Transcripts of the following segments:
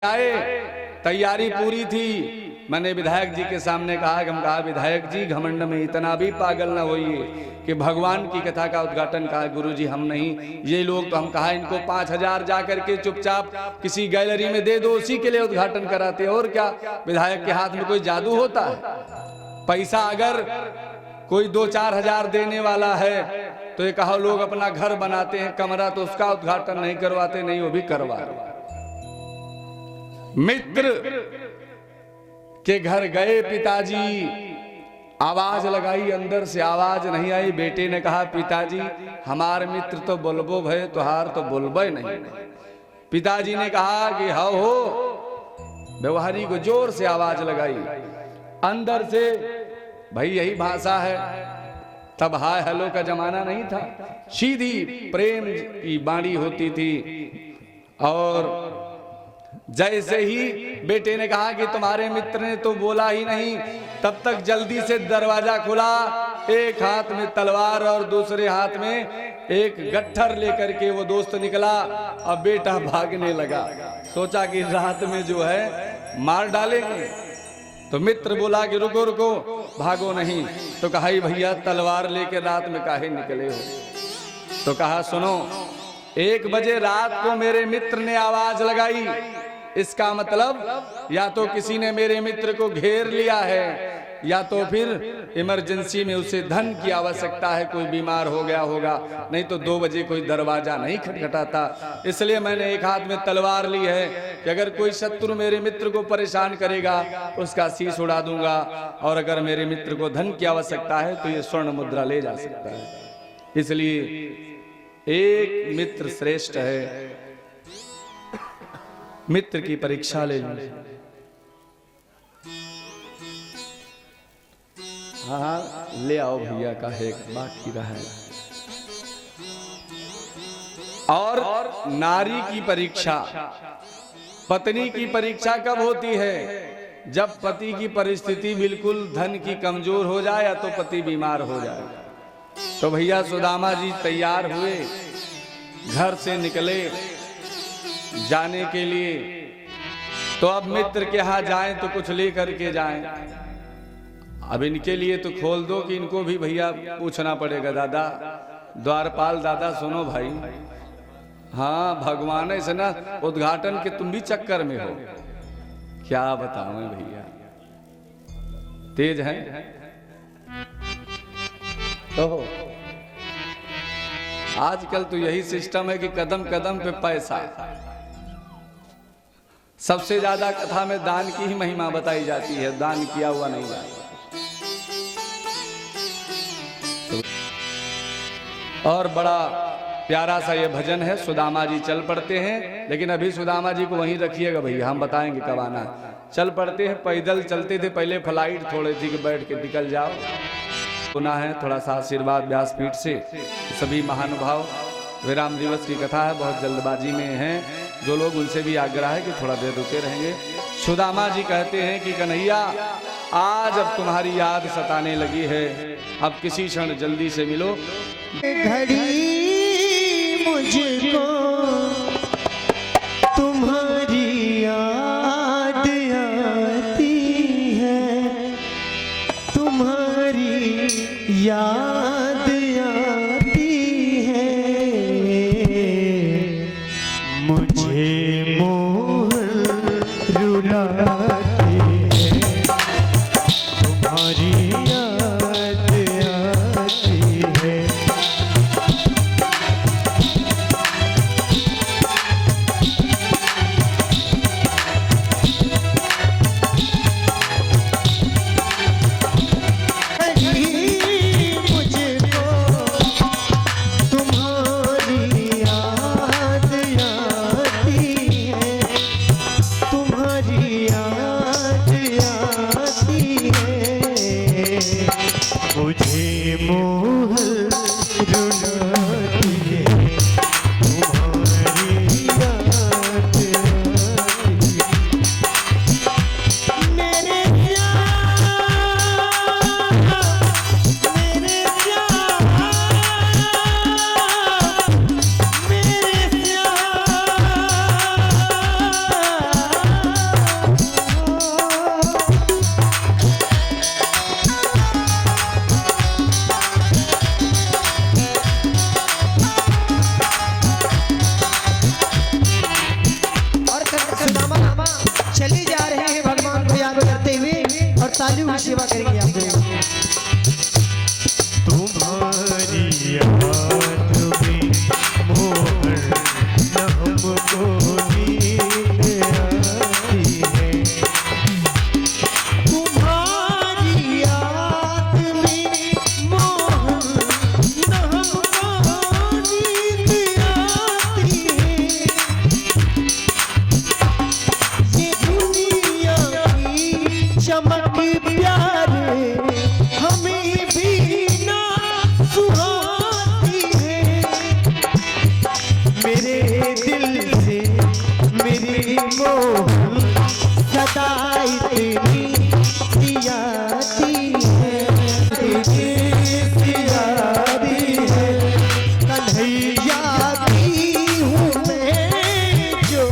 आए, तैयारी पूरी थी। मैंने विधायक जी के सामने कहा कि हम कहा विधायक जी घमंड में इतना भी पागल ना होइए कि भगवान की कथा का उद्घाटन कहा गुरुजी हम नहीं, ये लोग तो हम कहा इनको 5,000 जा करके चुपचाप किसी गैलरी में दे दो, उसी के लिए उद्घाटन कराते। और क्या विधायक के हाथ में कोई जादू होता है? पैसा अगर कोई 2-4 हजार देने वाला है तो ये कहा लोग अपना घर बनाते हैं, कमरा, तो उसका उद्घाटन नहीं करवाते, नहीं वो भी करवा। मित्र के घर गए पिताजी, आवाज लगाई, अंदर से आवाज नहीं आई। बेटे ने कहा पिताजी हमारे मित्र तो बोलबो भय तुहार तो बोलबे नहीं। पिताजी ने कहा कि हाँ हो। व्यवहारी को जोर से आवाज लगाई, अंदर से भाई यही भाषा है, तब हाय हेलो का जमाना नहीं था, सीधी प्रेम की बाणी होती थी। और जैसे ही बेटे ने कहा कि तुम्हारे मित्र ने तो बोला ही नहीं, तब तक जल्दी से दरवाजा खुला, एक हाथ में तलवार और दूसरे हाथ में एक गट्ठर लेकर के वो दोस्त निकला। अब बेटा भागने लगा, सोचा कि रात में जो है मार डालेंगे। तो मित्र बोला कि रुको रुको, भागो नहीं। तो कहा भैया तलवार लेके रात में काहे निकले हो? तो कहा सुनो, 1 बजे रात को मेरे मित्र ने आवाज लगाई, इसका मतलब या तो किसी ने मेरे मित्र को घेर लिया है या तो फिर इमरजेंसी में उसे धन की आवश्यकता है, कोई बीमार हो गया होगा, नहीं तो 2 बजे कोई दरवाजा नहीं खटखटाता। इसलिए मैंने एक हाथ में तलवार ली है कि अगर कोई शत्रु मेरे मित्र को परेशान करेगा उसका शीश उड़ा दूंगा, और अगर मेरे मित्र को धन की आवश्यकता है तो ये स्वर्ण मुद्रा ले जा सकता है। इसलिए एक मित्र श्रेष्ठ है, मित्र की परीक्षा ले ली। हाँ ले आओ भैया का है बाकी रहा है। और नारी की परीक्षा, पत्नी की परीक्षा कब होती है? जब पति की परिस्थिति बिल्कुल धन की कमजोर हो जाए या तो पति बीमार हो जाए। तो भैया सुदामा जी तैयार हुए, घर से निकले जाने के लिए। तो अब मित्र के यहाँ जाएं तो कुछ लेकर के जाएं। अब इनके लिए तो खोल दो कि इनको भी भैया पूछना पड़ेगा। दादा द्वारपाल दादा सुनो भाई, हाँ भगवान ऐसे ना उद्घाटन के तुम भी चक्कर में हो, क्या बताऊं भैया, तेज हैं तो। आजकल तो यही सिस्टम है कि कदम कदम पे पैसा। सबसे ज्यादा कथा में दान की ही महिमा बताई जाती है, दान किया हुआ नहीं जाता। और बड़ा प्यारा सा ये भजन है, सुदामा जी चल पड़ते हैं। लेकिन अभी सुदामा जी को वहीं रखिएगा भैया, हम बताएंगे कब आना। चल पड़ते हैं, पैदल चलते थे पहले, फ्लाइट थोड़ी थी कि बैठ के निकल जाओ। सुना है थोड़ा सा आशीर्वाद व्यासपीठ से। सभी महानुभाव, विराम दिवस की कथा है, बहुत जल्दबाजी में हैं जो लोग, उनसे भी आग्रह है कि थोड़ा देर रुके रहेंगे। सुदामा जी कहते हैं कि कन्हैया आज अब तुम्हारी याद सताने लगी है, अब किसी क्षण जल्दी से मिलो। घड़ी मुझको तुम्हारी याद आती है, तुम्हारी याद आती है, मुझे मोहन रुलाती है, तुम्हारी याद आती है। तुम्हारी याद सुदामा चले जा रहे हैं भगवान को याद करते हुए और तालियों की सेवा करेंगे आप लोग। तुम्हारी याद में मोहन हमको नींद आती है। तुम्हारी याद में मोहन हमको नींद आती है। ये दुनिया की चमक प्यारे हमें भी ना सुहाती है। मेरे दिल से मेरी मोहन सदा इतनी सियाती है, इतनी सियाती है। कन्हैया की हूँ मैं जो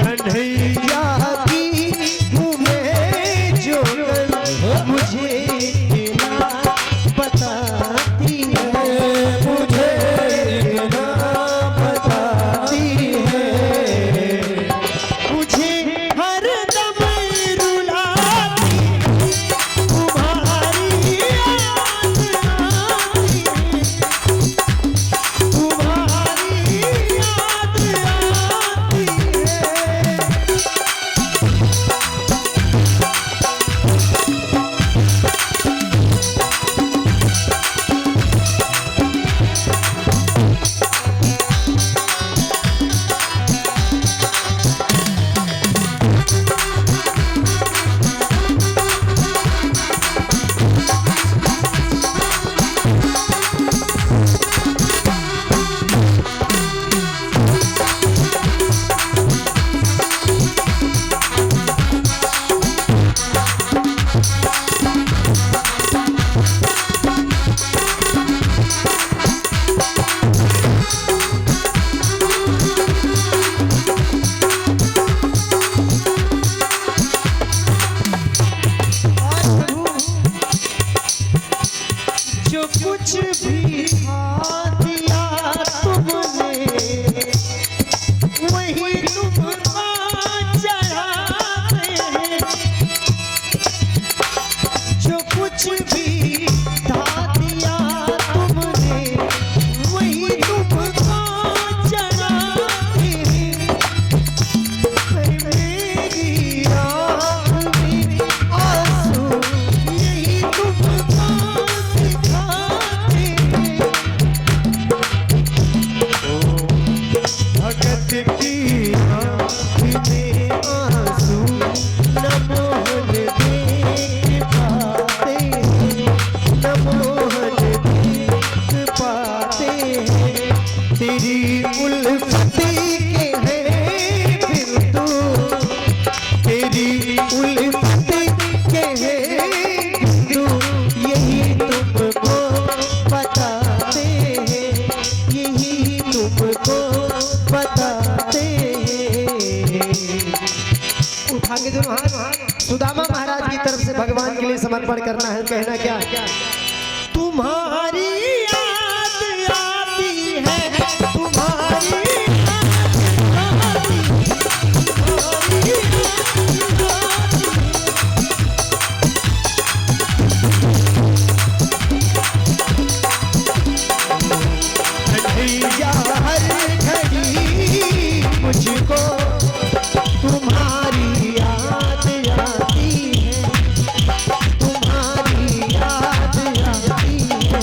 कन्हैया की हूँ मैं जो मुझे ना बताती है, मुझे ना बताती है। मुझे हर दम रुलाती तुम्हारी याद आती है, तुम्हारी याद आती है। जो कुछ भी खा दिया तुमने वही तुमको चढ़ाते हैं। जो कुछ भी खा दिया तुमने वही तुमको चढ़ाते हैं। मेरी आँख में आंसू यही तुमको सिखाते हैं। भगत की आँख में आंसू न मोहन देख पाते हैं, न मोहन देख पाते हैं। तेरी उल्फती के हैं बिंदु, तेरी उल्फती के हैं बिंदु यही तुमको बताते हैं, यही तुमको बताते हैं। उठा के दोनों हाथ सुदामा महाराज की तरफ से भगवान के लिए समर्पण करना है। कहना क्या? तुम्हारी याद आती है, तुम्हारी याद आती है, तुम्हारी याद आती है। कन्हैया हर घड़ी मुझको तुम्हारी याद आती है, तुम्हारी याद आती है।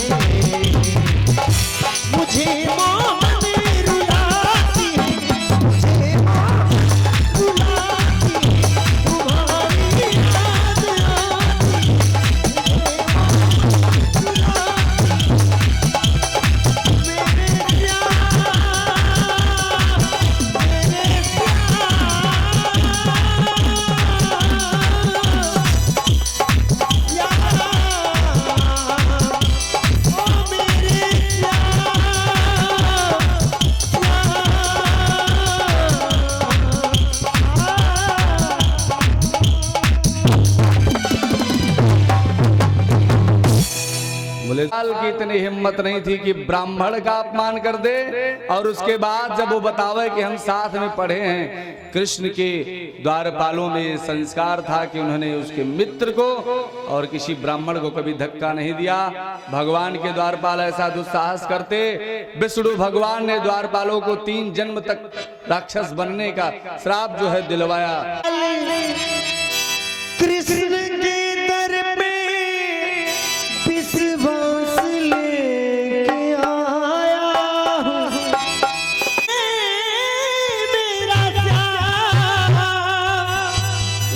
साल की इतनी हिम्मत नहीं थी कि ब्राह्मण का अपमान कर दे। और उसके बाद जब वो बतावे कि हम साथ में पढ़े हैं, कृष्ण के द्वारपालों में संस्कार था कि उन्होंने उसके मित्र को और किसी ब्राह्मण को कभी धक्का नहीं दिया। भगवान के द्वारपाल ऐसा दुस्साहस करते, विष्णु भगवान ने द्वारपालों को 3 जन्म तक राक्षस बनने का श्राप जो है दिलवाया। कृष्ण के दर पे विश्वास लेके आया हूँ, मेरा श्याम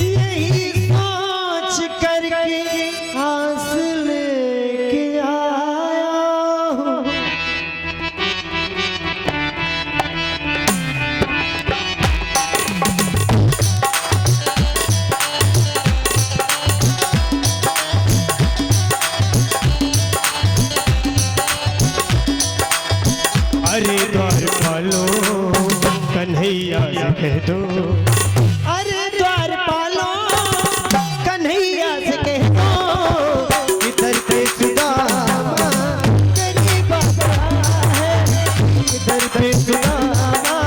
यही सोच करके आस लेके आया हूँ। अरे द्वारपालो कन्हैया से कह दो, अरे द्वारपालो कन्हैया से कह दो, इधर पे सुदामा गरीब आ गया है, इधर पे सुदामा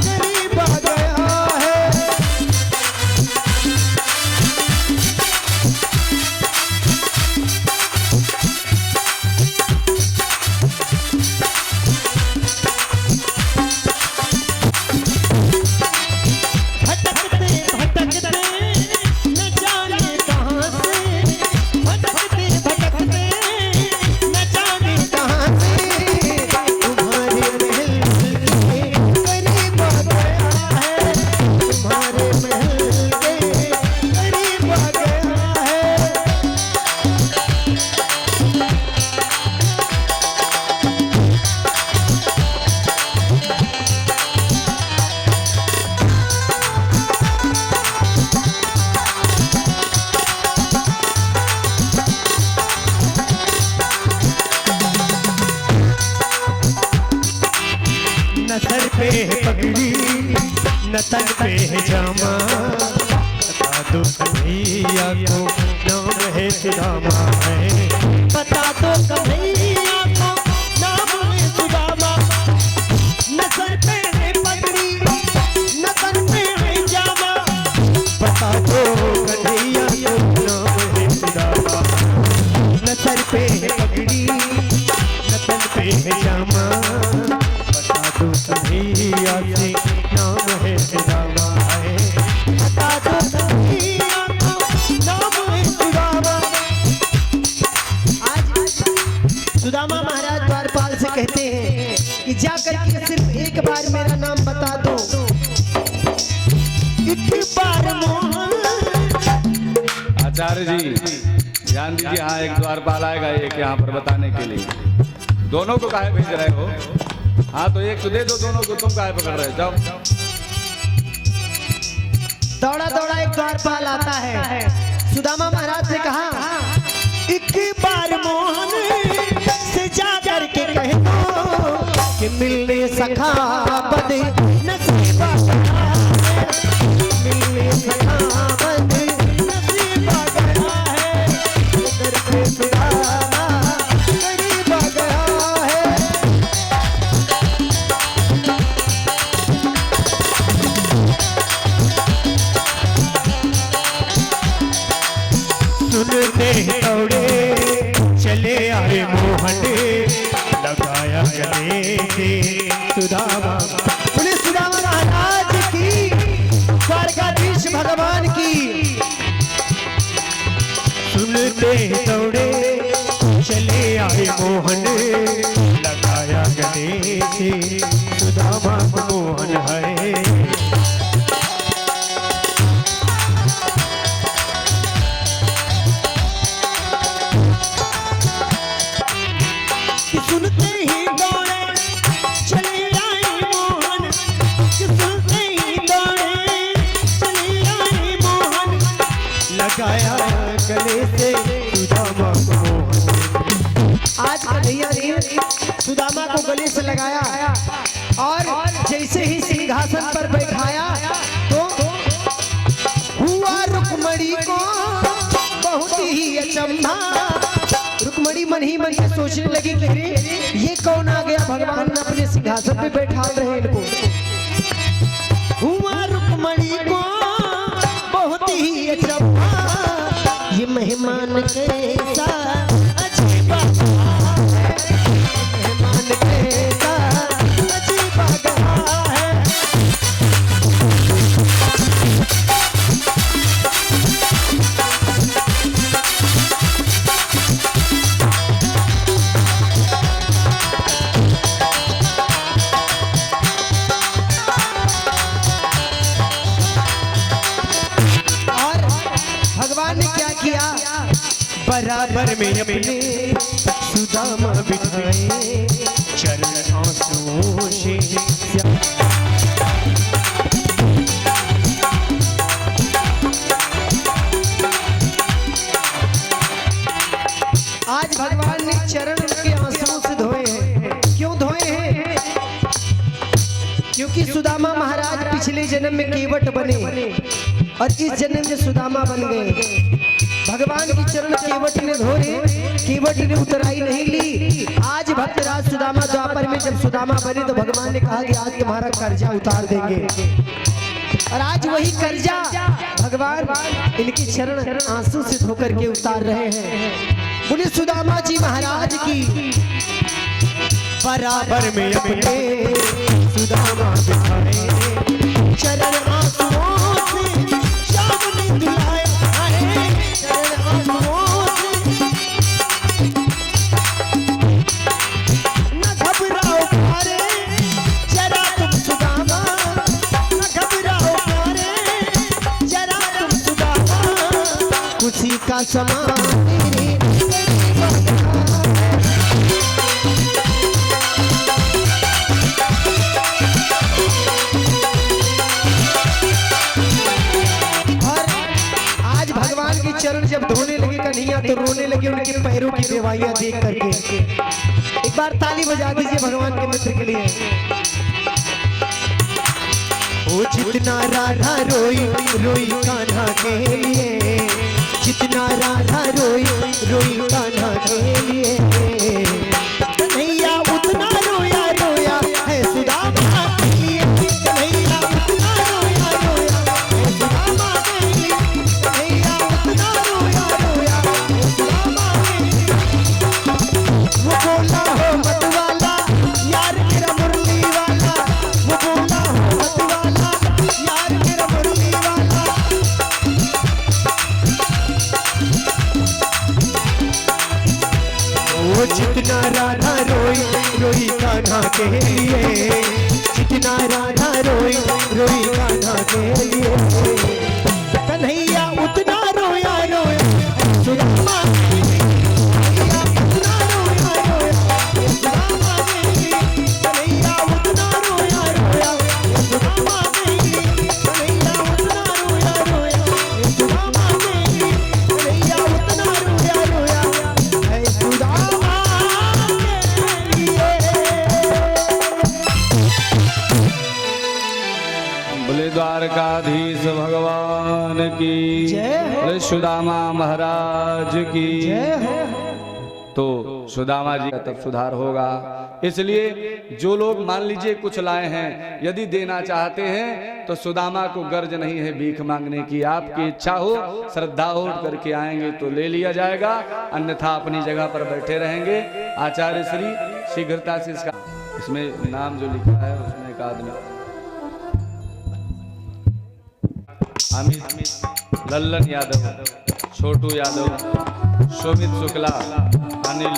गरीब आ गया है। भटकते भटकते न जाने कहाँ से, भटकते भटकते न जाने कहाँ से, तुम्हारे महल के करीब आ गया है, तुम्हारे महल के करीब आ गया है। न सर पे है पगड़ी न तन पे है जामा, बता दो कन्हैया को नाम है सुदामा है। बता दो कन्हैया को नाम है सुदामा, न सर पे है पगड़ी न तन पे है जामा, बता दो कन्हैया को नाम है सुदामा, न सर पे है पगड़ी न तन पे है जामा, बता दो कन्हैया से नाम है सुदामा है। बता दो कन्हैया को नाम है सुदामा। आज सुदामा महाराज द्वारपाल से कहते हैं कि जाकर के सिर्फ एक बार मेरा नाम बता दो, एक बार मोहन। आचार्य जी ध्यान दीजिए, हाँ एक द्वारपाल आएगा एक यहाँ पर बताने के लिए। दोनों को काहे भेज रहे हो? हाँ तो एक तो दे दो दोनों को, तुम काहे पकड़ रहे हो? जाओ। दौड़ा दौड़ा एक द्वारपाल आता है, सुदामा महाराज से कहा, एक बार मोहन से जा करके कह दो कि मिलने सखा बदे नसीब आ गया है, मिलने सखा बदे नसीब आ गया है, इधर पे सुदामा करीब आ गया है। सुनते ही दौड़े चले आए मोहन, लगाया गले से सुदामा। बोले सुदामा महाराज की, द्वारकाधीश भगवान की। सुनते ही दौड़े चले आए मोहन, लगाया गले से सुदामा मोहन है। कि सुनते ही दौड़े चले आए मोहन, कि सुनते ही दौड़े चले आए मोहन, लगाया गले से सुदामा मोहन। आज कन्हैया ने सुदामा को गले से लगाया और जैसे ही सिंहासन पर बैठाया तो हुआ रुक्मणी को बहुत ही अचंभा। रुक्मणी मन ही मन से सोचने लगी कि अरे ये कौन आ गया, भगवान ने अपने सिंहासन पे बैठा रहे इनको। हुआ रुक्मणी को बहुत ही अचंभा, ये मेहमान कैसा अजीबा है, मेहमान कैसा अजीबा है। भगवान ने क्या किया, बराबर में अपने सुदामा बिठाए, चरण आंसुओं से आज भगवान ने चरण उनके आंसुओं से धोए हैं। क्यों धोए हैं? क्योंकि सुदामा महाराज पिछले जन्म में केवट बने और इस जन्म में सुदामा बन गए। भगवान की चरण केवट ने धोए, केवट ने उतराई नहीं ली। आज भक्तराज सुदामा द्वापर में जब सुदामा बने तो भगवान ने कहा कि आज तुम्हारा कर्जा उतार देंगे, और आज वही कर्जा भगवान इनके चरण आंसू से धोकर के उतार रहे हैं। बोले सुदामा जी महाराज की। बराबर में अपने सुदामा बिठाए, चरण आंसुओं से श्याम ने दुलाए, चरण आंसुओं से। न घबराओ प्यारे जरा तुम सुदामा, न घबराओ प्यारे जरा तुम सुदामा, खुशी का समा तेरे चरण जब धोने लगे कन्हैया तो रोने लगे उनके पैरों की बेवाइयां देख करके। एक बार ताली बजा दीजिए भगवान के मित्र के लिए। ओ जितना राधा रोई रोई कान्हा के लिए, जितना राधा रोई रोई कान्हा के लिए, कन्हैया उतना रोया रोया है सुदामा के लिए, कन्हैया उतना रोया रोया है सुदामा के लिए, कन्हैया उतना रोया रोया है सुदामा के लिए। वो बोला हो मतवाला यार मेरा मुरली वाला, वो बोला हो मतवाला यार मेरा मुरली वाला। वो जितना राधा रोई रोई कान्हा के लिए, जितना राधा रोई रोई कान्हा के लिए, कन्हैया उतना रोया रोया सुदामा के लिए, कन्हैया उतना रोया रोया सुदामा के लिए, कन्हैया उतना रोया रोया सुदामा के लिए, कन्हैया उतना रोया रोया सुदामा के लिए, कन्हैया उतना रोया रोया है सुदामा के लिए। बोले द्वारकाधीश भगवान की जय हो। बोले सुदामा महाराज की जय हो। तो सुदामा जी का तब सुधार होगा। इसलिए जो लोग मान लीजिए कुछ लाए हैं, यदि देना चाहते हैं तो सुदामा को गर्ज नहीं है भीख मांगने की। आपकी इच्छा हो, श्रद्धा हो करके आएंगे तो ले लिया जाएगा, अन्यथा अपनी जगह पर बैठे रहेंगे। आचार्य श्री शीघ्रता से इसका इसमें नाम जो लिखा है उसमें एक आदमी अमित, लल्लन यादव, छोटू यादव, शोभित शुक्ला, अनिल,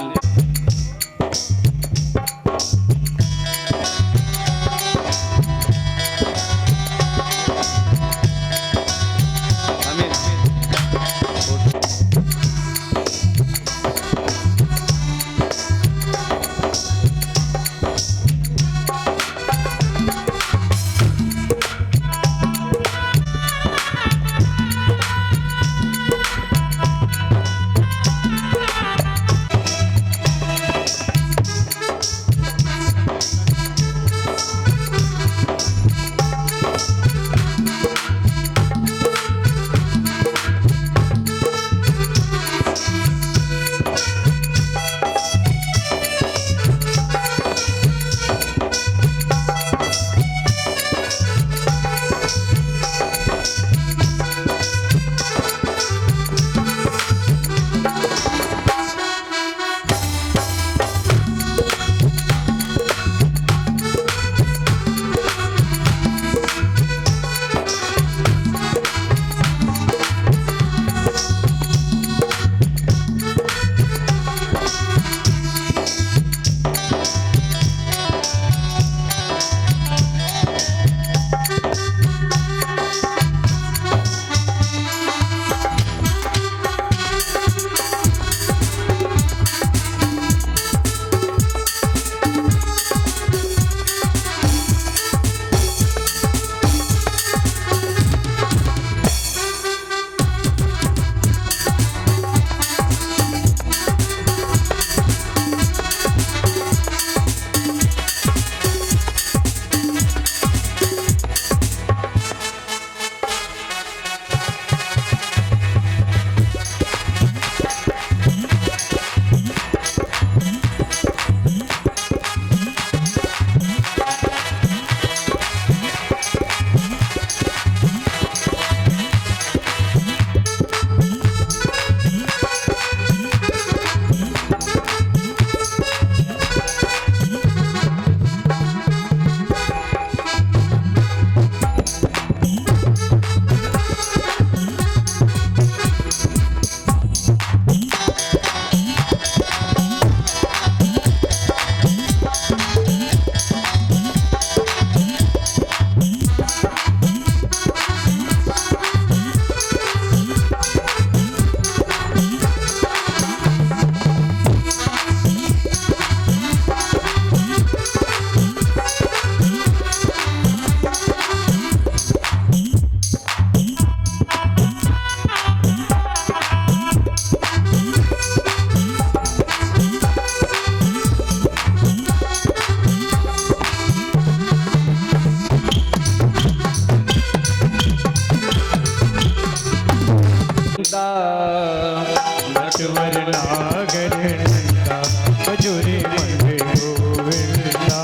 नटवर नागर नंदा बजोरे मन गोविंदा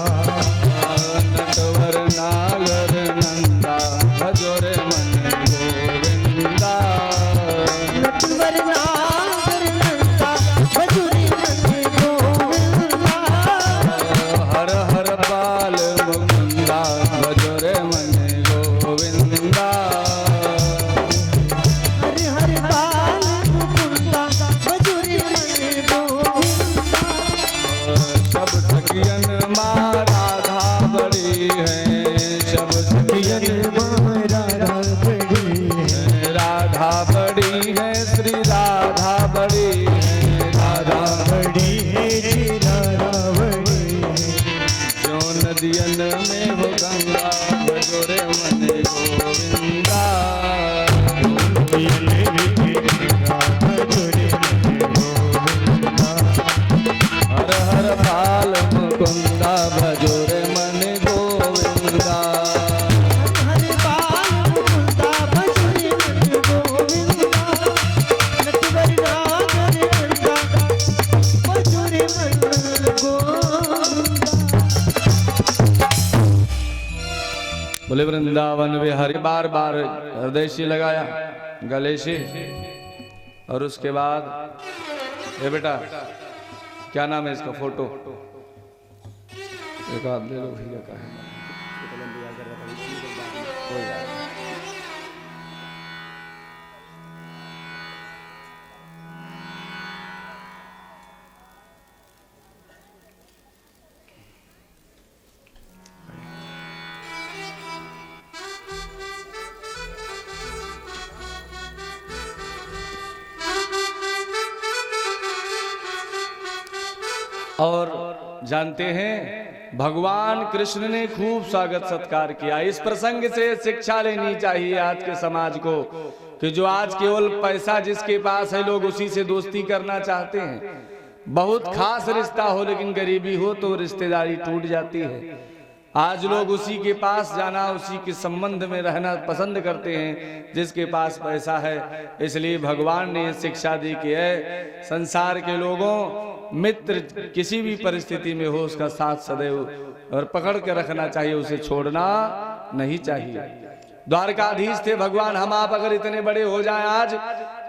नटवर नागर नंदा भजोरे मन गोविंदा नटवर नागर नंदा बजोरे मन गोविंदा हर हर बाल मुकुंदा भजोरे मन गोविंदा हर हर बाल मुकुंदा बजोरे मन गोविंदा सब सखियन माँ राधा बड़ी है सब सखियन राधा बड़ी है राधा बड़ी है श्री राधा बड़ी है राधा बड़ी है जी राधा बड़ी है जो नदियन में हो गंगा भजोरे मन गोविंदा बजोरे मन गोविंदा हर हर बाल मुकुंदा भजोरे मन गोविंदा हर बाल मुकुंदा बजोरे मन गोविंदा नटवर नागर नंदा बजोरे मन गोविंदा बोले वृंदावन विहारी बार बार हृदय से लगाया गले से और उसके बाद ये बेटा क्या नाम है इसका फोटो एक आप ले लो भैया का है कोई बात नहीं। और जानते हैं भगवान कृष्ण ने खूब स्वागत सत्कार किया। इस प्रसंग से शिक्षा लेनी चाहिए आज के समाज को कि जो आज केवल पैसा जिसके पास है लोग उसी से दोस्ती करना चाहते हैं। बहुत खास रिश्ता हो लेकिन गरीबी हो तो रिश्तेदारी टूट जाती है। आज लोग उसी के पास जाना उसी के संबंध में रहना पसंद करते हैं जिसके पास पैसा है। इसलिए भगवान ने शिक्षा दी कि है संसार के लोगों मित्र किसी भी परिस्थिति में हो उसका साथ सदैव और पकड़ के रखना चाहिए, उसे छोड़ना नहीं चाहिए। द्वारकाधीश थे भगवान। हम आप अगर इतने बड़े हो जाएं आज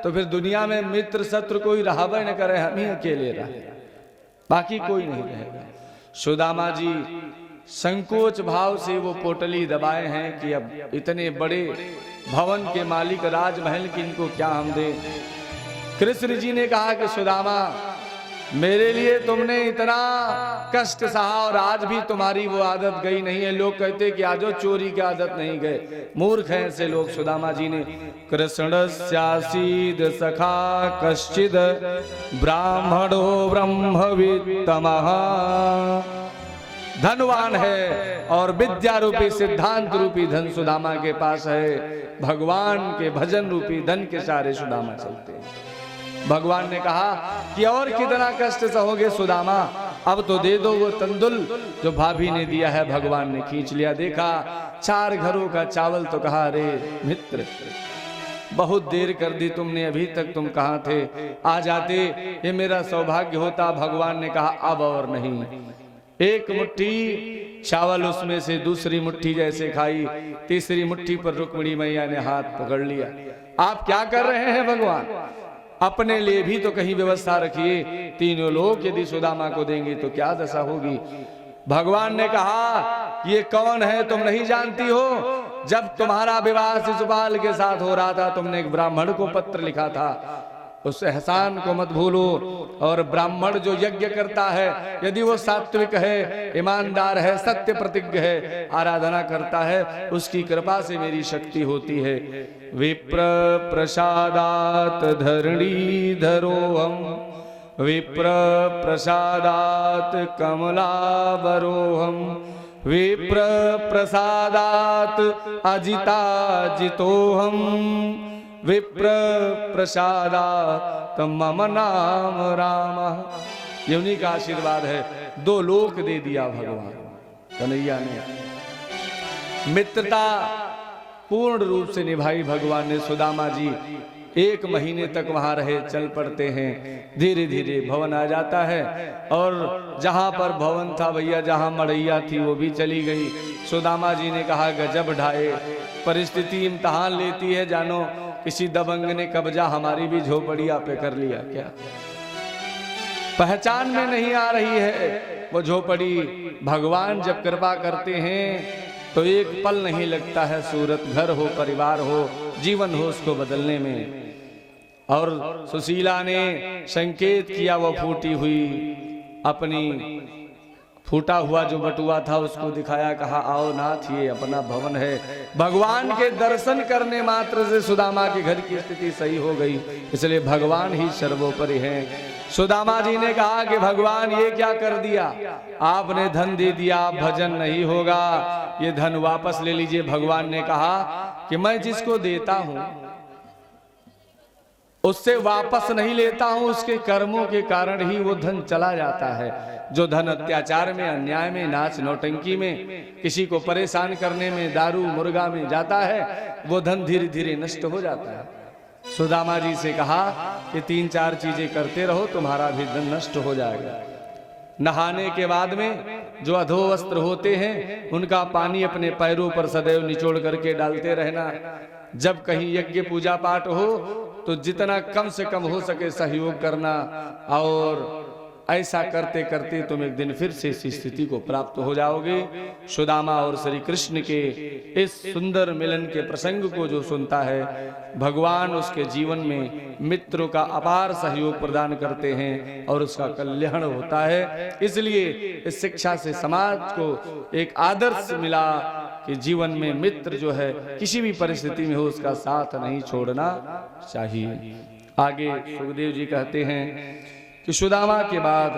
तो फिर दुनिया में मित्र शत्रु कोई रहाबे न करे, हम ही अकेले रहे, बाकी कोई नहीं रहेगा। सुदामा जी संकोच भाव से वो पोटली दबाए हैं कि अब इतने बड़े भवन के मालिक राजमहल की इनको क्या हम दें। कृष्ण जी ने कहा कि सुदामा मेरे लिए तुमने इतना कष्ट सहा और आज भी तुम्हारी वो आदत गई नहीं है। लोग कहते कि आजो चोरी की आदत नहीं गए, मूर्ख हैं ऐसे लोग। सुदामा जी ने कृष्णस्यासीद सखा कश्चिद ब्राह्मणो ब्रह्मवित्तमः, धनवान है और विद्या रूपी सिद्धांत रूपी धन सुदामा के पास है। भगवान के भजन रूपी धन के सारे सुदामा चलते हैं। भगवान ने कहा कि और कितना कष्ट सहोगे सुदामा, अब तो दे दो वो तंदुल जो भाभी ने दिया है। भगवान ने खींच लिया, देखा 4 घरों का चावल तो कहा अरे मित्र बहुत देर कर दी तुमने, अभी तक तुम कहाँ थे, आ जाते ये मेरा सौभाग्य होता। भगवान ने कहा अब और नहीं। एक मुट्ठी चावल उसमें से दूसरी मुट्ठी जैसे खाई, तीसरी मुट्ठी पर रुक्मिणी मैया ने हाथ पकड़ लिया। आप क्या कर रहे हैं भगवान, अपने लिए भी तो कहीं व्यवस्था रखिए। तीनों लोग यदि सुदामा को देंगे तो क्या दशा होगी। भगवान ने कहा ये कौन है तुम नहीं जानती हो। जब तुम्हारा विवाह शिशुपाल के साथ हो रहा था तुमने एक ब्राह्मण को पत्र लिखा था, उस एहसान को मत भूलो। और ब्राह्मण जो यज्ञ करता है यदि वो सात्विक है, ईमानदार है, सत्य प्रतिज्ञ है, आराधना करता है, उसकी कृपा से मेरी शक्ति होती है। विप्र प्रसादात धरणी धरोहम, विप्र प्रसादात कमलावरोहम, विप्र प्रसादात अजिताजितोहम, विप्र प्रसादात मम नाम राम। ये उन्हीं का आशीर्वाद है। 2 लोक दे दिया भगवान कन्हैया ने। मित्रता पूर्ण रूप से निभाई भगवान ने। सुदामा जी 1 महीने तक वहां रहे, चल पड़ते हैं। धीरे धीरे भवन आ जाता है और जहां पर भवन था भैया, जहां मड़ैया थी वो भी चली गई। सुदामा जी ने कहा गजब ढाए, परिस्थिति इम्तहान लेती है, जानो किसी दबंग ने कब्जा हमारी भी झोपड़िया पे कर लिया क्या। पहचान में नहीं आ रही है वो झोपड़ी। भगवान जब कृपा करते हैं तो एक पल नहीं लगता है, सूरत घर हो, परिवार हो, जीवन हो, उसको बदलने में। और सुशीला ने संकेत किया, वो फूटी हुई अपनी फूटा हुआ जो बटुआ था उसको दिखाया, कहा आओ नाथ ये अपना भवन है। भगवान के दर्शन करने मात्र से सुदामा के घर की स्थिति सही हो गई, इसलिए भगवान ही सर्वोपरि हैं। सुदामा जी ने कहा कि भगवान ये क्या कर दिया, आपने धन दे दिया, भजन नहीं होगा, ये धन वापस ले लीजिए। भगवान ने कहा कि मैं जिसको देता हूं उससे वापस नहीं लेता हूं, उसके कर्मों के कारण ही वो धन चला जाता है। जो धन अत्याचार में, अन्याय में, नाच नौटंकी में, किसी को परेशान करने में, दारू मुर्गा में जाता है, वो धन धीरे धीरे नष्ट हो जाता है। सुदामा जी से कहा कि 3-4 चीजें करते रहो, तुम्हारा भी धन नष्ट हो जाएगा। नहाने के बाद में जो अधोवस्त्र होते हैं उनका पानी अपने पैरों पर सदैव निचोड़ करके डालते रहना। जब कहीं यज्ञ पूजा पाठ हो तो जितना कम से कम हो सके सहयोग करना, और ऐसा करते करते तुम एक दिन फिर से इस स्थिति को प्राप्त हो जाओगे। सुदामा और श्री कृष्ण के इस सुंदर मिलन के प्रसंग को जो सुनता है, भगवान उसके जीवन में मित्रों का अपार सहयोग प्रदान करते हैं और उसका कल्याण होता है। इसलिए इस शिक्षा से समाज को एक आदर्श मिला कि जीवन में मित्र जो है किसी भी परिस्थिति में हो उसका साथ नहीं छोड़ना चाहिए। आगे सुखदेव जी कहते हैं कि सुदामा के बाद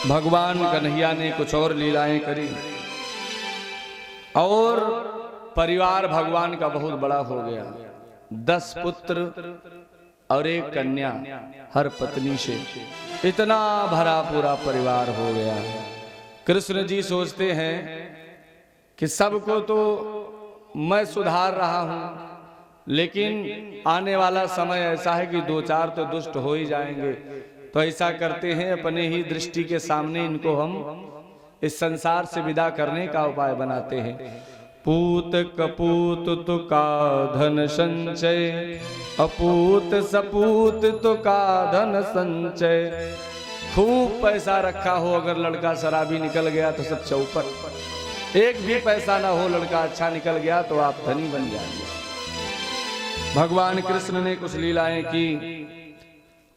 भगवान कन्हैया ने कुछ और लीलाएं करी और परिवार भगवान का बहुत बड़ा हो गया। 10 पुत्र और 1 कन्या हर पत्नी से, इतना भरा पूरा परिवार हो गया। कृष्ण जी सोचते हैं कि सबको तो मैं सुधार रहा हूं, लेकिन आने वाला समय ऐसा है कि 2-4 तो दुष्ट हो ही जाएंगे। तो ऐसा करते हैं, अपने ही दृष्टि के सामने इनको हम इस संसार से विदा करने का उपाय बनाते हैं। पूत कपूत तो का धन संचय, अपूत सपूत तो का धन संचय। खूब पैसा रखा हो, अगर लड़का शराबी निकल गया तो सब चौपट। एक भी पैसा ना हो, लड़का अच्छा निकल गया तो आप धनी बन जाएंगे। भगवान कृष्ण ने कुछ लीलाएं की।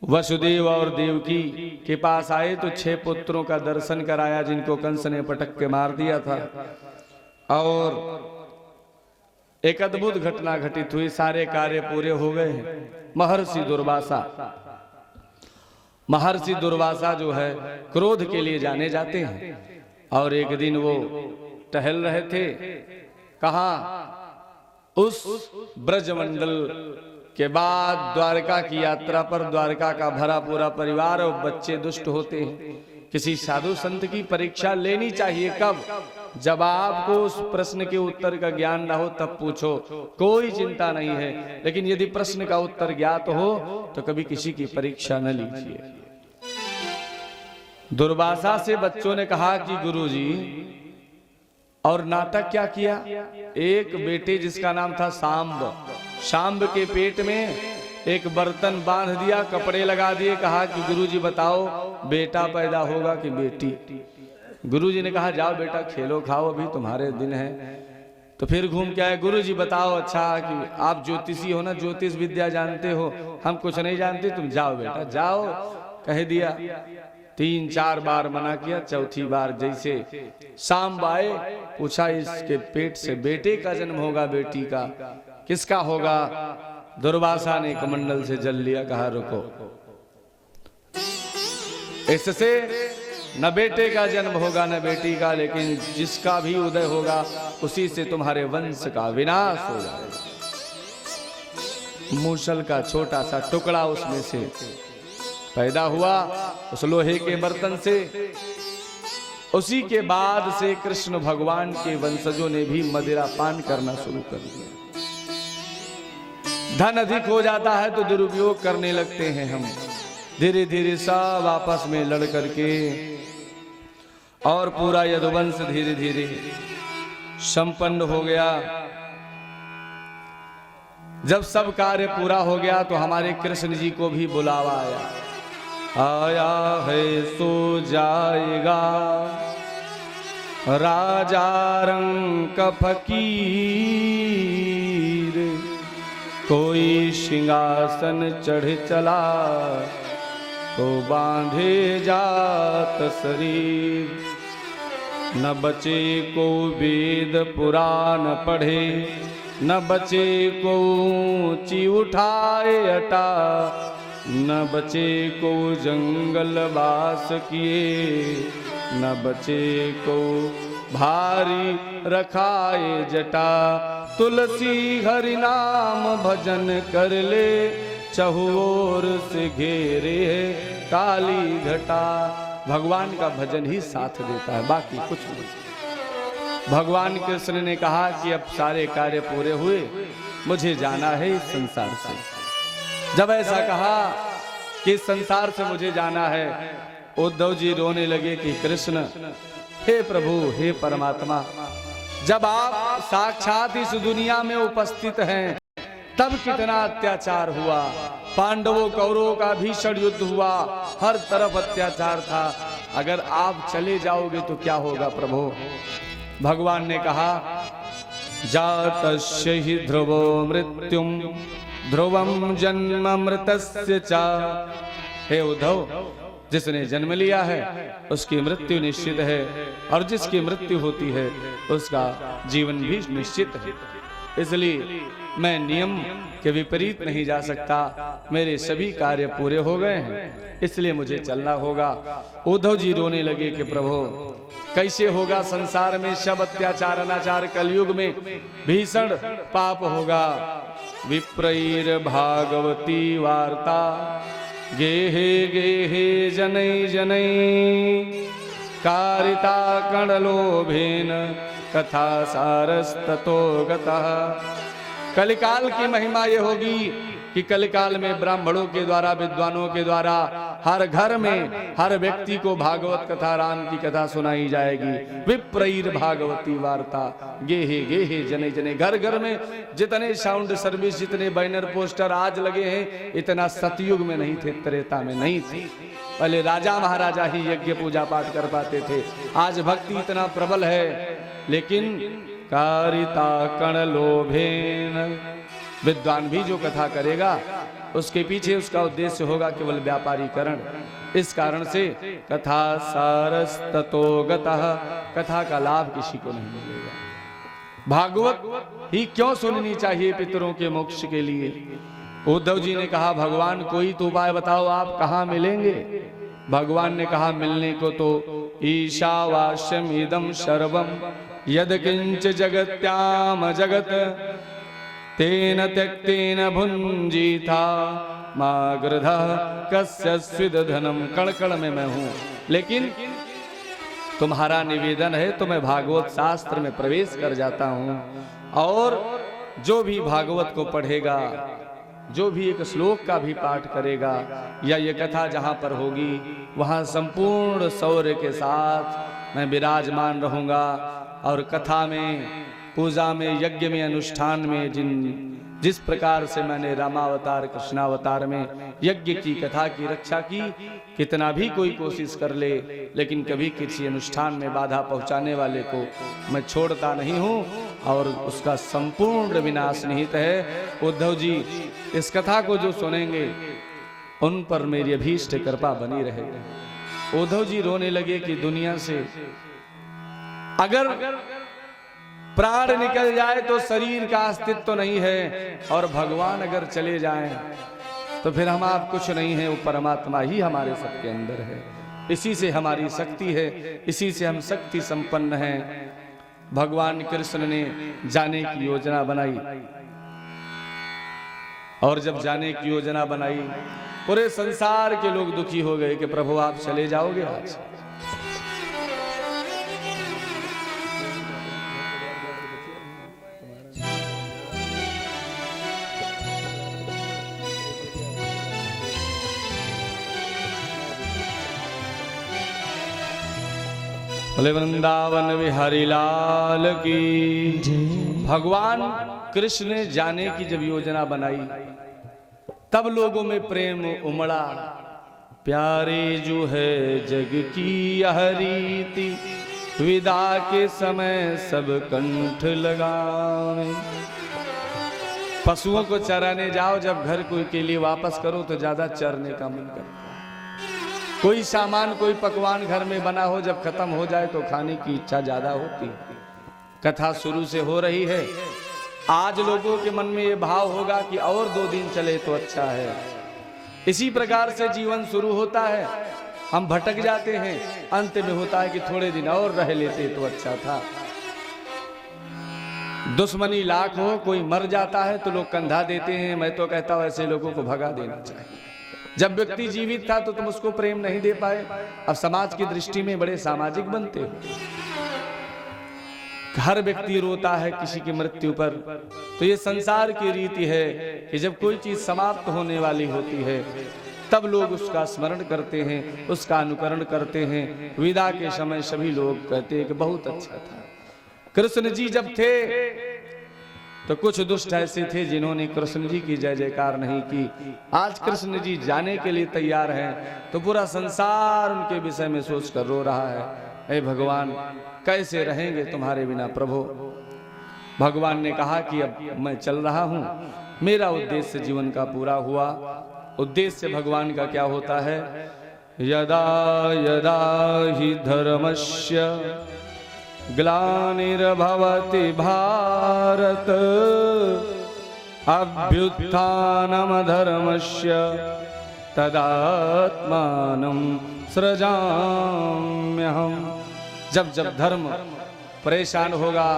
वसुदेव और देवकी के पास आए तो 6 पुत्रों का दर्शन कराया जिनको कंस ने पटक के मार दिया था। और एक अद्भुत घटना घटित हुई, सारे कार्य पूरे हो गए। महर्षि दुर्वासा जो है क्रोध के लिए जाने जाते हैं, और एक दिन वो टहल रहे थे, कहा उस ब्रजमंडल के बाद द्वारका की यात्रा पर द्वारका का भरा पूरा परिवार और बच्चे दुष्ट होते हैं। किसी साधु संत की परीक्षा लेनी चाहिए। कब? जब आपको उस प्रश्न के उत्तर का ज्ञान ना हो तब पूछो, कोई चिंता नहीं है। लेकिन यदि प्रश्न का उत्तर ज्ञात हो तो कभी किसी की परीक्षा न लीजिए। दुर्वासा से बच्चों ने कहा कि गुरुजी, और नाटक क्या किया। एक बेटे जिसका नाम था शाम्ब के पेट में एक बर्तन बांध दिया, कपड़े लगा दिए, कहा कि गुरुजी बताओ बेटा पैदा होगा कि बेटी। गुरुजी ने कहा जाओ बेटा खेलो खाओ, अभी तुम्हारे दिन है। तो फिर घूम के आए, गुरुजी बताओ, अच्छा कि आप ज्योतिषी हो ना, ज्योतिष विद्या जानते हो, हम कुछ नहीं जानते, तुम जाओ बेटा जाओ, कह दिया। 3-4 बार मना किया, चौथी बार जैसे शाम आए, पूछा इसके पेट से बेटे का जन्म होगा बेटी का, किसका होगा। दुर्वासा ने कमंडल से जल लिया, कहा रुको, इससे न बेटे का जन्म होगा न बेटी का, लेकिन जिसका भी उदय होगा उसी से तुम्हारे वंश का विनाश हो जाएगा। मूसल का छोटा सा टुकड़ा उसमें से पैदा हुआ, उस लोहे के बर्तन से। उसी के बाद से कृष्ण भगवान के वंशजों ने भी मदिरा पान करना शुरू कर दिया। धन अधिक हो जाता है तो दुरुपयोग करने लगते हैं हम। धीरे धीरे सब आपस में लड़ करके और पूरा यदुवंश धीरे धीरे संपन्न हो गया। जब सब कार्य पूरा हो गया तो हमारे कृष्ण जी को भी बुलावा आया। आया है सो जाएगा राजा रंग फकीर, कोई सिंहासन चढ़ चला तो बांधे जात शरीर। न बचे को वेद पुराण पढ़े, न बचे को ऊंची उठाए अटा, न बचे को जंगल वास किए, न बचे को भारी रखाए जटा। तुलसी हरि नाम भजन कर ले, चहुओर से घेरे काली घटा। भगवान का भजन ही साथ देता है, बाकी कुछ नहीं। भगवान कृष्ण ने कहा कि अब सारे कार्य पूरे हुए, मुझे जाना है इस संसार से। जब ऐसा कहा कि संसार से मुझे जाना है, उद्धव जी रोने लगे कि कृष्ण, हे प्रभु, हे परमात्मा, जब आप साक्षात इस दुनिया में उपस्थित हैं तब कितना अत्याचार हुआ। पांडवों कौरवों का भीषण युद्ध हुआ, हर तरफ अत्याचार था। अगर आप चले जाओगे तो क्या होगा प्रभु? भगवान ने कहा, जातस्य हि ध्रुवो मृत्युम ध्रुवम जन्म मृतस्य च। हे उद्धव, जिसने जन्म लिया है उसकी मृत्यु निश्चित है, और जिसकी मृत्यु होती है उसका जीवन भी निश्चित है। इसलिए मैं नियम के विपरीत नहीं जा सकता। मेरे सभी कार्य पूरे हो गए हैं, इसलिए मुझे चलना होगा। उद्धव जी रोने लगे कि प्रभु, कैसे होगा? संसार में सब अत्याचार अनाचार, कलयुग में भीषण पाप होगा। विप्रैर भागवती वार्ता, गेहे गेहे जनै जनै, कारिता कणलोभेन कथा सारस्ततो गतः। कलिकाल की महिमा ये होगी कि कलिकाल में ब्राह्मणों के द्वारा, विद्वानों के द्वारा हर घर में हर व्यक्ति को भागवत कथा, राम की कथा सुनाई जाएगी। विप्रैर भागवती वार्ता, गेहे गेहे जने जने। घर घर में जितने साउंड सर्विस, जितने बैनर पोस्टर आज लगे हैं, इतना सतयुग में नहीं थे, त्रेता में नहीं थे। पहले राजा महाराजा ही यज्ञ पूजा पाठ कर पाते थे। आज भक्ति इतना प्रबल है, लेकिन कारिता कण लोभेन, विद्वान भी जो कथा करेगा उसके पीछे उसका उद्देश्य होगा केवल व्यापारीकरण। इस कारण से कथा सारस्ततो गतः, कथा का लाभ किसी को नहीं मिलेगा। भागवत ही क्यों सुननी चाहिए पितरों के मोक्ष के लिए? उद्धव जी ने कहा, भगवान कोई तो उपाय बताओ, आप कहाँ मिलेंगे? भगवान ने कहा, मिलने को तो ईशावास्यम इदम सर्वम यद किंच जगत्याम जगत, तेन त्यक्तेन भुंजीथा मागृधः कस्य स्विद धनम। कण में मैं हूं, लेकिन तुम्हारा निवेदन है तो मैं भागवत शास्त्र में प्रवेश कर जाता हूं। और जो भी भागवत को पढ़ेगा, जो भी एक श्लोक का भी पाठ करेगा, या ये कथा जहां पर होगी वहां संपूर्ण शौर्य के साथ मैं विराजमान रहूंगा। और कथा में, पूजा में, यज्ञ में, अनुष्ठान में जिस प्रकार से मैंने रामावतार, कृष्णावतार में यज्ञ की कथा की रक्षा की, कितना भी कोई कोशिश कर ले, लेकिन कभी किसी अनुष्ठान में बाधा पहुंचाने वाले को मैं छोड़ता नहीं हूं, और उसका संपूर्ण विनाश निहित है। उद्धव जी इस कथा को जो सुनेंगे उन पर मेरी अभीष्ट कृपा बनी रहेगी। उद्धव जी रोने लगे कि दुनिया से अगर प्राण निकल जाए तो शरीर का अस्तित्व तो नहीं है, और भगवान अगर चले जाएं तो फिर हम आप कुछ नहीं है, वो परमात्मा ही हमारे सबके अंदर है। इसी से हमारी शक्ति है, इसी से हम शक्ति संपन्न हैं। भगवान कृष्ण ने जाने की योजना बनाई, और जब जाने की योजना बनाई, पूरे संसार के लोग दुखी हो गए कि प्रभु आप चले जाओगे आज। बोले वृंदावन बिहारी लाल की। भगवान कृष्ण ने जाने की जब योजना बनाई तब लोगों में प्रेम उमड़ा। प्यारे जो है जग की यह रीति, विदा के समय सब कंठ लगावे। पशुओं को चराने जाओ, जब घर कोई के लिए वापस करो तो ज्यादा चरने का मन करता है। कोई सामान कोई पकवान घर में बना हो, जब खत्म हो जाए तो खाने की इच्छा ज्यादा होती है। कथा शुरू से हो रही है, आज लोगों के मन में ये भाव होगा कि और 2 दिन चले तो अच्छा है। इसी प्रकार से जीवन शुरू होता है, हम भटक जाते हैं, अंत में होता है कि थोड़े दिन और रह लेते तो अच्छा था। दुश्मनी लाख हो, कोई मर जाता है तो लोग कंधा देते हैं। मैं तो कहता हूं ऐसे लोगों को भगा देना चाहिए। जब व्यक्ति जीवित था तो तुम उसको प्रेम नहीं दे पाए, अब समाज की दृष्टि में बड़े सामाजिक बनते हो। हर व्यक्ति रोता है किसी की मृत्यु पर, तो ये संसार की रीति है कि जब कोई चीज समाप्त होने वाली होती है तब लोग उसका स्मरण करते हैं, उसका अनुकरण करते हैं। विदा के समय सभी लोग कहते हैं कि बहुत अच्छा था। कृष्ण जी जब थे तो कुछ दुष्ट ऐसे थे जिन्होंने कृष्ण जी की जय जयकार नहीं की। आज कृष्ण जी जाने के लिए तैयार हैं तो पूरा संसार उनके विषय में सोच कर रो रहा है, हे भगवान कैसे रहेंगे तुम्हारे बिना प्रभु। भगवान ने कहा कि अब मैं चल रहा हूं, मेरा उद्देश्य जीवन का पूरा हुआ। उद्देश्य भगवान का क्या होता है? यदा यदा हि धर्मस्य ग्लानिर्भवति भारत अभ्युत्थानमधर्मस्य तदात्मानं सृजाम्यहम्। जब जब धर्म परेशान होगा,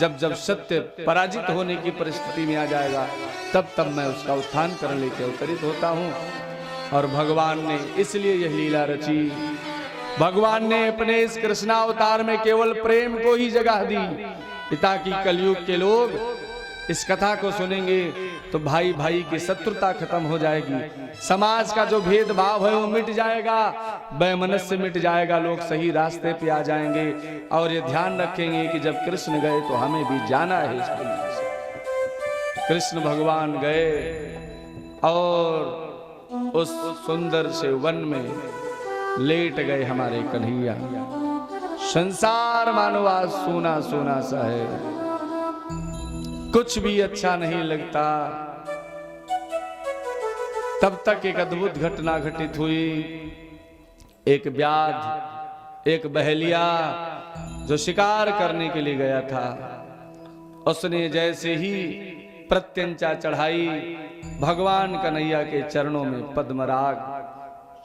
जब जब सत्य पराजित होने की परिस्थिति में आ जाएगा, तब तब मैं उसका उत्थान करने लेके अवतरित होता हूँ। और भगवान ने इसलिए यह लीला रची। भगवान ने अपने इस कृष्णावतार में केवल प्रेम को ही जगह दी, ताकि कलयुग के लोग इस कथा को सुनेंगे तो भाई भाई की शत्रुता खत्म हो जाएगी, समाज का जो भेदभाव है वो मिट जाएगा, वैमनस्य मिट जाएगा, लोग सही रास्ते पे आ जाएंगे। और ये ध्यान रखेंगे कि जब कृष्ण गए तो हमें भी जाना है इस दुनिया से। कृष्ण भगवान गए और उस सुंदर से वन में लेट गए हमारे कन्हैया। संसार मानो आज सोना सोना सा है, कुछ भी अच्छा नहीं लगता। तब तक एक अद्भुत घटना घटित हुई। एक व्याध, एक बहेलिया जो शिकार करने के लिए गया था, उसने जैसे ही प्रत्यंचा चढ़ाई, भगवान कन्हैया के चरणों में पद्मराग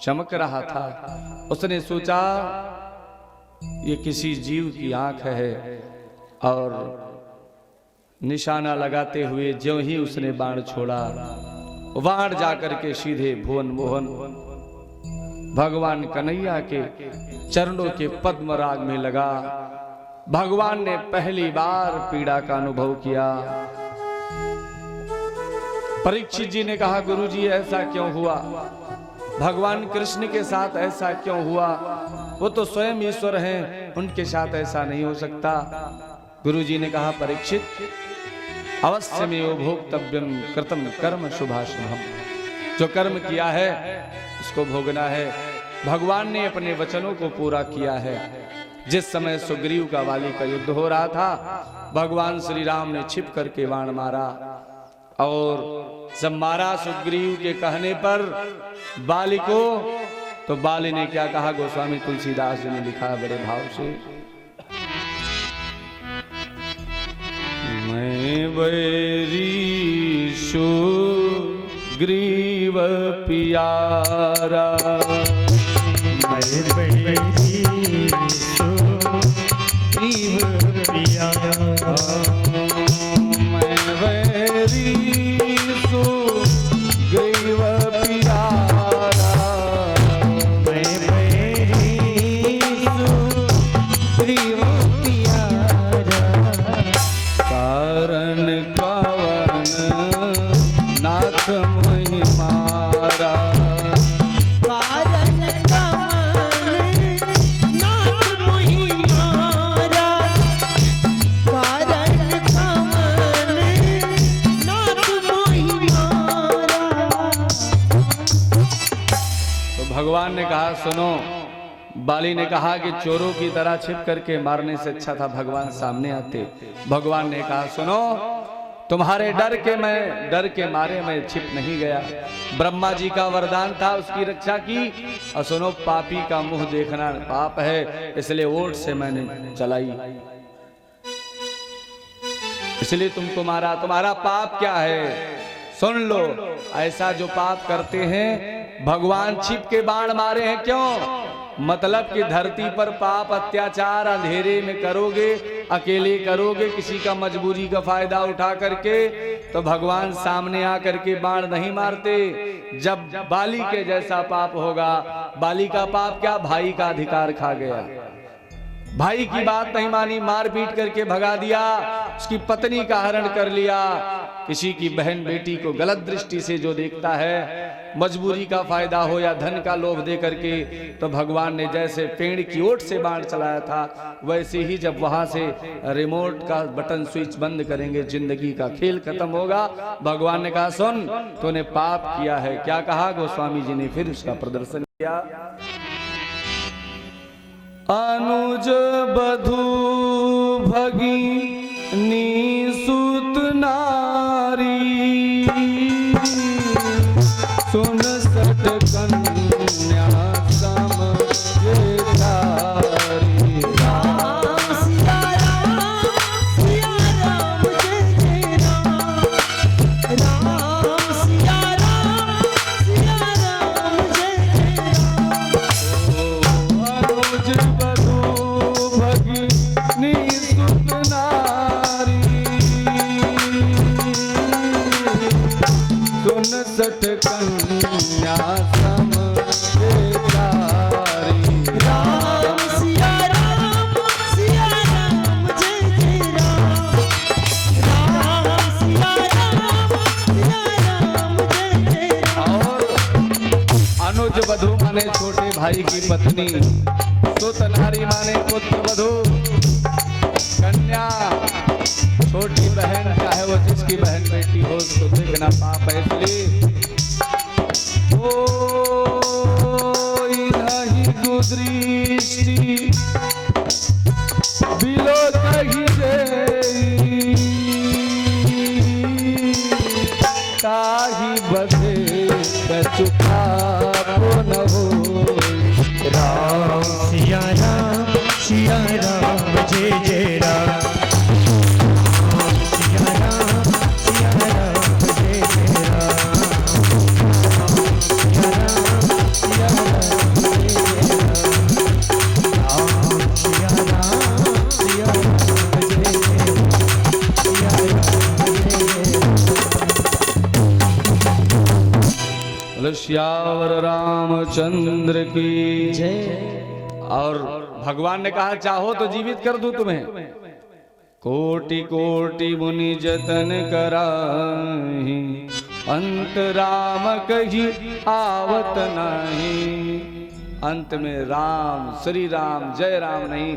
चमक रहा था। उसने सोचा ये किसी जीव की आंख है, और निशाना लगाते हुए ज्यों ही उसने बाण छोड़ा, बाण जाकर के सीधे भुवन मोहन भगवान कन्हैया के चरणों के पद्मराग में लगा। भगवान ने पहली बार पीड़ा का अनुभव किया। परीक्षित जी ने कहा, गुरुजी ऐसा क्यों हुआ? भगवान कृष्ण के साथ ऐसा क्यों हुआ? वो तो स्वयं ईश्वर हैं, उनके साथ ऐसा नहीं हो सकता। गुरुजी ने कहा, परीक्षित अवश्य में भोक्तव्यम कृतम कर्म शुभाशुभम। जो कर्म किया है उसको भोगना है। भगवान ने अपने वचनों को पूरा किया है। जिस समय सुग्रीव का वाली का युद्ध हो रहा था, भगवान श्री राम ने छिप करके बाण मारा, और जब मारा सुग्रीव के कहने पर बाली को, तो बाली ने क्या कहा? गोस्वामी तुलसीदास जी ने लिखा बड़े भाव से, मैं बैरी सुग्रीव प्यारा, मैं बैरी सुग्रीव प्यारा, मैं बैरी सुग्रीव प्यारा, मैं बैरी सुग्रीव प्यारा, कारण कवन नाथ मोहि मारा, कारण कवन नाथ मोहि मारा, भगवान ने कहा सुनो, बाली ने कहा कि चोरों की तरह छिप करके मारने से अच्छा था भगवान सामने आते। भगवान ने कहा सुनो, तुम्हारे डर के मारे मैं छिप नहीं गया। ब्रह्मा जी का वरदान था, उसकी रक्षा की। और सुनो, पापी का मुंह देखना पाप है, इसलिए ओट से मैंने चलाई, इसलिए तुमको मारा। तुम्हारा पाप क्या है सुन लो। ऐसा जो पाप करते हैं, भगवान छिप के बाण मारे हैं। क्यों? मतलब कि धरती पर पाप अत्याचार अंधेरे में करोगे, अकेले करोगे, किसी का मजबूरी का फायदा उठा करके, तो भगवान सामने आकर के बाण नहीं मारते। जब बाली के जैसा पाप होगा, बाली का पाप क्या? भाई का अधिकार खा गया, भाई की बात नहीं मानी, मार पीट करके भगा दिया, उसकी पत्नी का हरण कर लिया। किसी की बहन बेटी को गलत दृष्टि से जो देखता है, मजबूरी का फायदा हो या धन का लोभ दे करके, तो भगवान ने जैसे पेड़ की ओट से बाण चलाया था, वैसे ही जब वहां से रिमोट का बटन स्विच बंद करेंगे, जिंदगी का खेल खत्म होगा। भगवान ने कहा सुन, तूने पाप किया है। क्या कहा? गोस्वामी जी ने फिर उसका प्रदर्शन किया। अनुज बधू भगिनी सुत नारी, सुन सट कन्या समझदारी। राम सिया राम सिया राम जय जय राम, राम सिया राम सिया राम जय जय राम। अनुज बधू भगिनी सुत नारी, सुन सठ कन्या समझदारी। राम सिया राम जय जय राम, राम सिया राम जय जय राम। और अनुज वधू माने छोटे भाई की पत्नी, सुत नारी माने पुत्र वधू, कन्या छोटी बहन, चाहे वो जिसकी बहन बेटी हो, उसको देखना पाप है। इसलिए नहीं दुदृष्टि बिलो तही देई, ताही बधे चुका न हो। राम सिया राम जय जय राम, सिया राम जय जय राम, सिया राम जय जय राम, सिया राम जय जय बोलो श्यावर रामचंद्र की जय। और भगवान ने कहा चाहो तो जीवित कर दूं तुम्हें। कोटि कोटि मुनि जतन कराही, अंत राम कही आवत नहीं। अंत में राम, श्री राम, जय राम नहीं,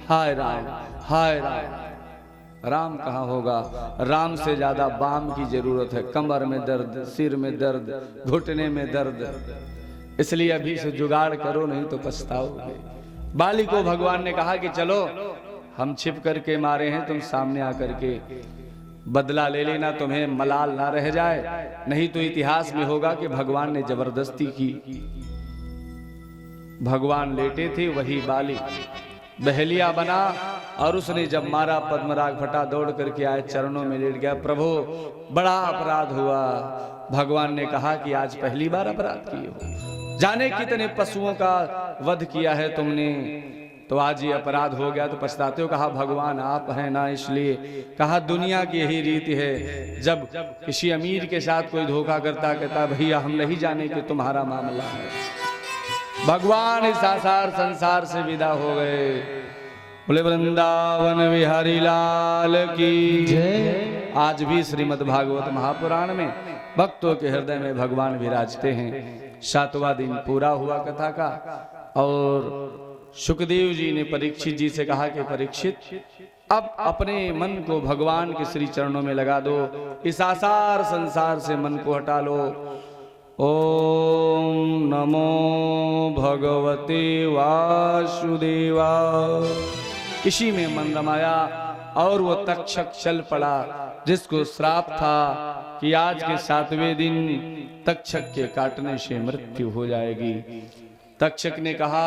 हाय राम, हाय राम। राम कहाँ होगा? राम से ज्यादा बाम की जरूरत है। कमर में दर्द, सिर में दर्द, घुटने में दर्द। इसलिए अभी से जुगाड़ करो, नहीं तो पछताओगे। बाली को भगवान ने कहा कि चलो, हम छिप करके मारे हैं, तुम सामने आकर के बदला ले लेना, तुम्हें मलाल ना रह जाए। नहीं तो इतिहास में होगा कि भगवान ने जबरदस्ती की। भगवान लेटे थे, वही बाली बहेलिया बना, और उसने जब मारा, पद्मराग फटा, दौड़ करके आए, चरणों में लेट गया। प्रभु बड़ा अपराध हुआ। भगवान ने कहा कि आज पहली बार अपराध किए हो, जाने कितने पशुओं का वध किया है तुमने, तो आज ये अपराध हो गया तो पछताते हो। कहा भगवान आप हैं ना, इसलिए। कहा दुनिया की यही रीति है, जब किसी अमीर के साथ कोई धोखा करता, कहता भैया हम नहीं जाने कि तुम्हारा मामला है। भगवान इस आसार संसार से विदा हो गए। बोले वृंदावन बिहारी लाल की जय। आज भी श्रीमद् भागवत महापुराण में भक्तों के हृदय में भगवान विराजते हैं। 7वां दिन पूरा हुआ कथा का, और सुखदेव जी ने परीक्षित जी से कहा कि परीक्षित, अब अपने मन को भगवान के श्री चरणों में लगा दो, इस आसार संसार से मन को हटा लो। ओम नमो भगवते वासुदेवाय। इसी में मन रमाया और वो तक्षक चल पड़ा, जिसको श्राप था कि आज के 7वें दिन तक्षक के काटने से मृत्यु हो जाएगी। तक्षक ने कहा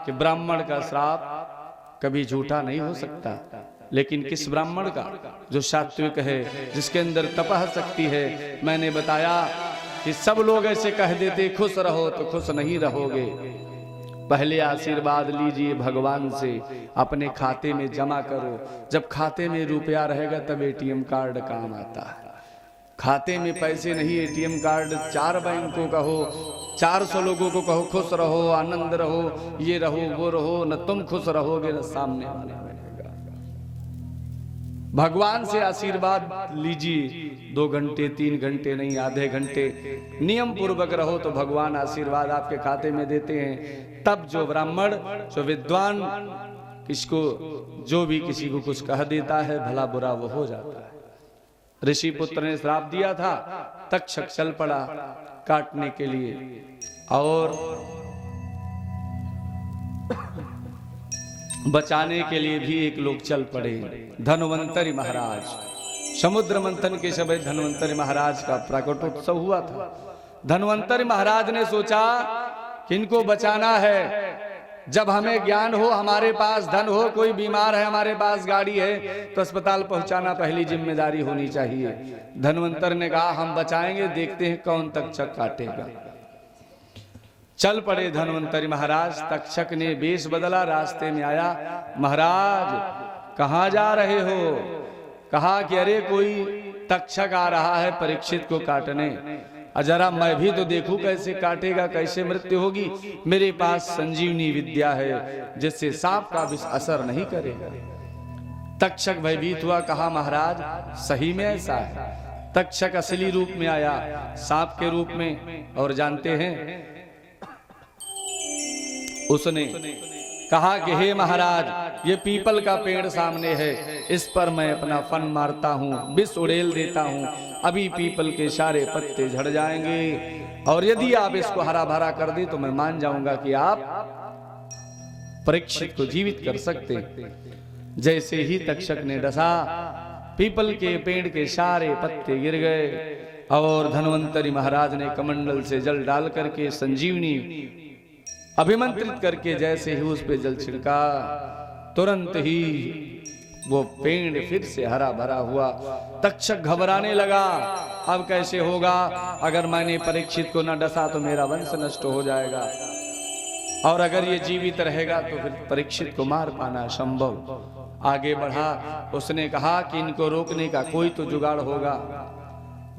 कि ब्राह्मण का श्राप कभी झूठा नहीं हो सकता, लेकिन किस ब्राह्मण का? जो सात्विक है, जिसके अंदर तपह शक्ति है। मैंने बताया कि सब लोग ऐसे कह देते खुश रहो तो खुश नहीं रहोगे। पहले आशीर्वाद लीजिए भगवान से, अपने खाते में जमा करो। जब खाते में रुपया रहेगा तब एटीएम कार्ड काम आता है। खाते में पैसे नहीं, एटीएम कार्ड 4 बैंकों का हो, 400 लोगों को कहो खुश रहो, आनंद रहो, ये रहो वो रहो, न तुम खुश रहोगे न सामने वाले रहेगा। भगवान से आशीर्वाद लीजिए, 2 घंटे 3 घंटे नहीं, आधे घंटे नियम पूर्वक रहो तो भगवान आशीर्वाद आपके खाते में देते हैं। तब जो ब्राह्मण, जो विद्वान, किसको जो भी किसी को कुछ कह देता है, भला बुरा वो हो जाता है। ऋषि पुत्र ने श्राप दिया था, तक्षक चल पड़ा काटने के लिए। और बचाने के लिए भी एक लोग चल पड़े, धन्वंतरी महाराज। समुद्र मंथन के समय धन्वंतरी महाराज का प्रकटोत्सव हुआ था। धन्वंतरी महाराज ने सोचा कि इनको बचाना है। जब हमें ज्ञान हो, हमारे पास धन हो, कोई बीमार है, हमारे पास गाड़ी है, तो अस्पताल पहुंचाना पहली जिम्मेदारी होनी चाहिए। धन्वंतर ने कहा हम बचाएंगे, देखते हैं कौन तक्षक काटेगा। चल पड़े धन्वंतरी महाराज। तक्षक ने वेश बदला, रास्ते में आया। महाराज कहाँ जा रहे हो? कहा कि अरे कोई तक्षक आ रहा है परीक्षित को काटने, जरा मैं भी तो देखूं कैसे काटेगा, कैसे मृत्यु होगी। मेरे पास संजीवनी विद्या है जिससे सांप का भी असर नहीं करेगा। तक्षक भयभीत हुआ, कहा महाराज सही में ऐसा है? तक्षक असली रूप में आया, सांप के रूप में। और जानते हैं उसने कहा कि हे महाराज, ये पीपल का पेड़ सामने है, इस पर मैं अपना फन मारता हूँ, विष उड़ेल देता हूँ, अभी पीपल के सारे पत्ते झड़ जाएंगे, और यदि आप इसको हरा भरा कर दे तो मैं मान जाऊंगा कि आप परीक्षित को जीवित कर सकते। जैसे ही तक्षक ने डसा, पीपल के पेड़ के सारे पत्ते गिर गए, और धन्वंतरी महाराज ने कमंडल से जल डाल करके संजीवनी अभिमंत्रित करके जैसे ही उस पे जल छिड़का, तुरंत ही वो पेड़ फिर से हरा भरा हुआ। तक्षक घबराने लगा, अब कैसे होगा? अगर मैंने परीक्षित को न डसा तो मेरा वंश नष्ट हो जाएगा, और अगर ये जीवित रहेगा तो फिर परीक्षित को मार पाना संभव। आगे बढ़ा, उसने कहा कि इनको रोकने का कोई तो जुगाड़ होगा।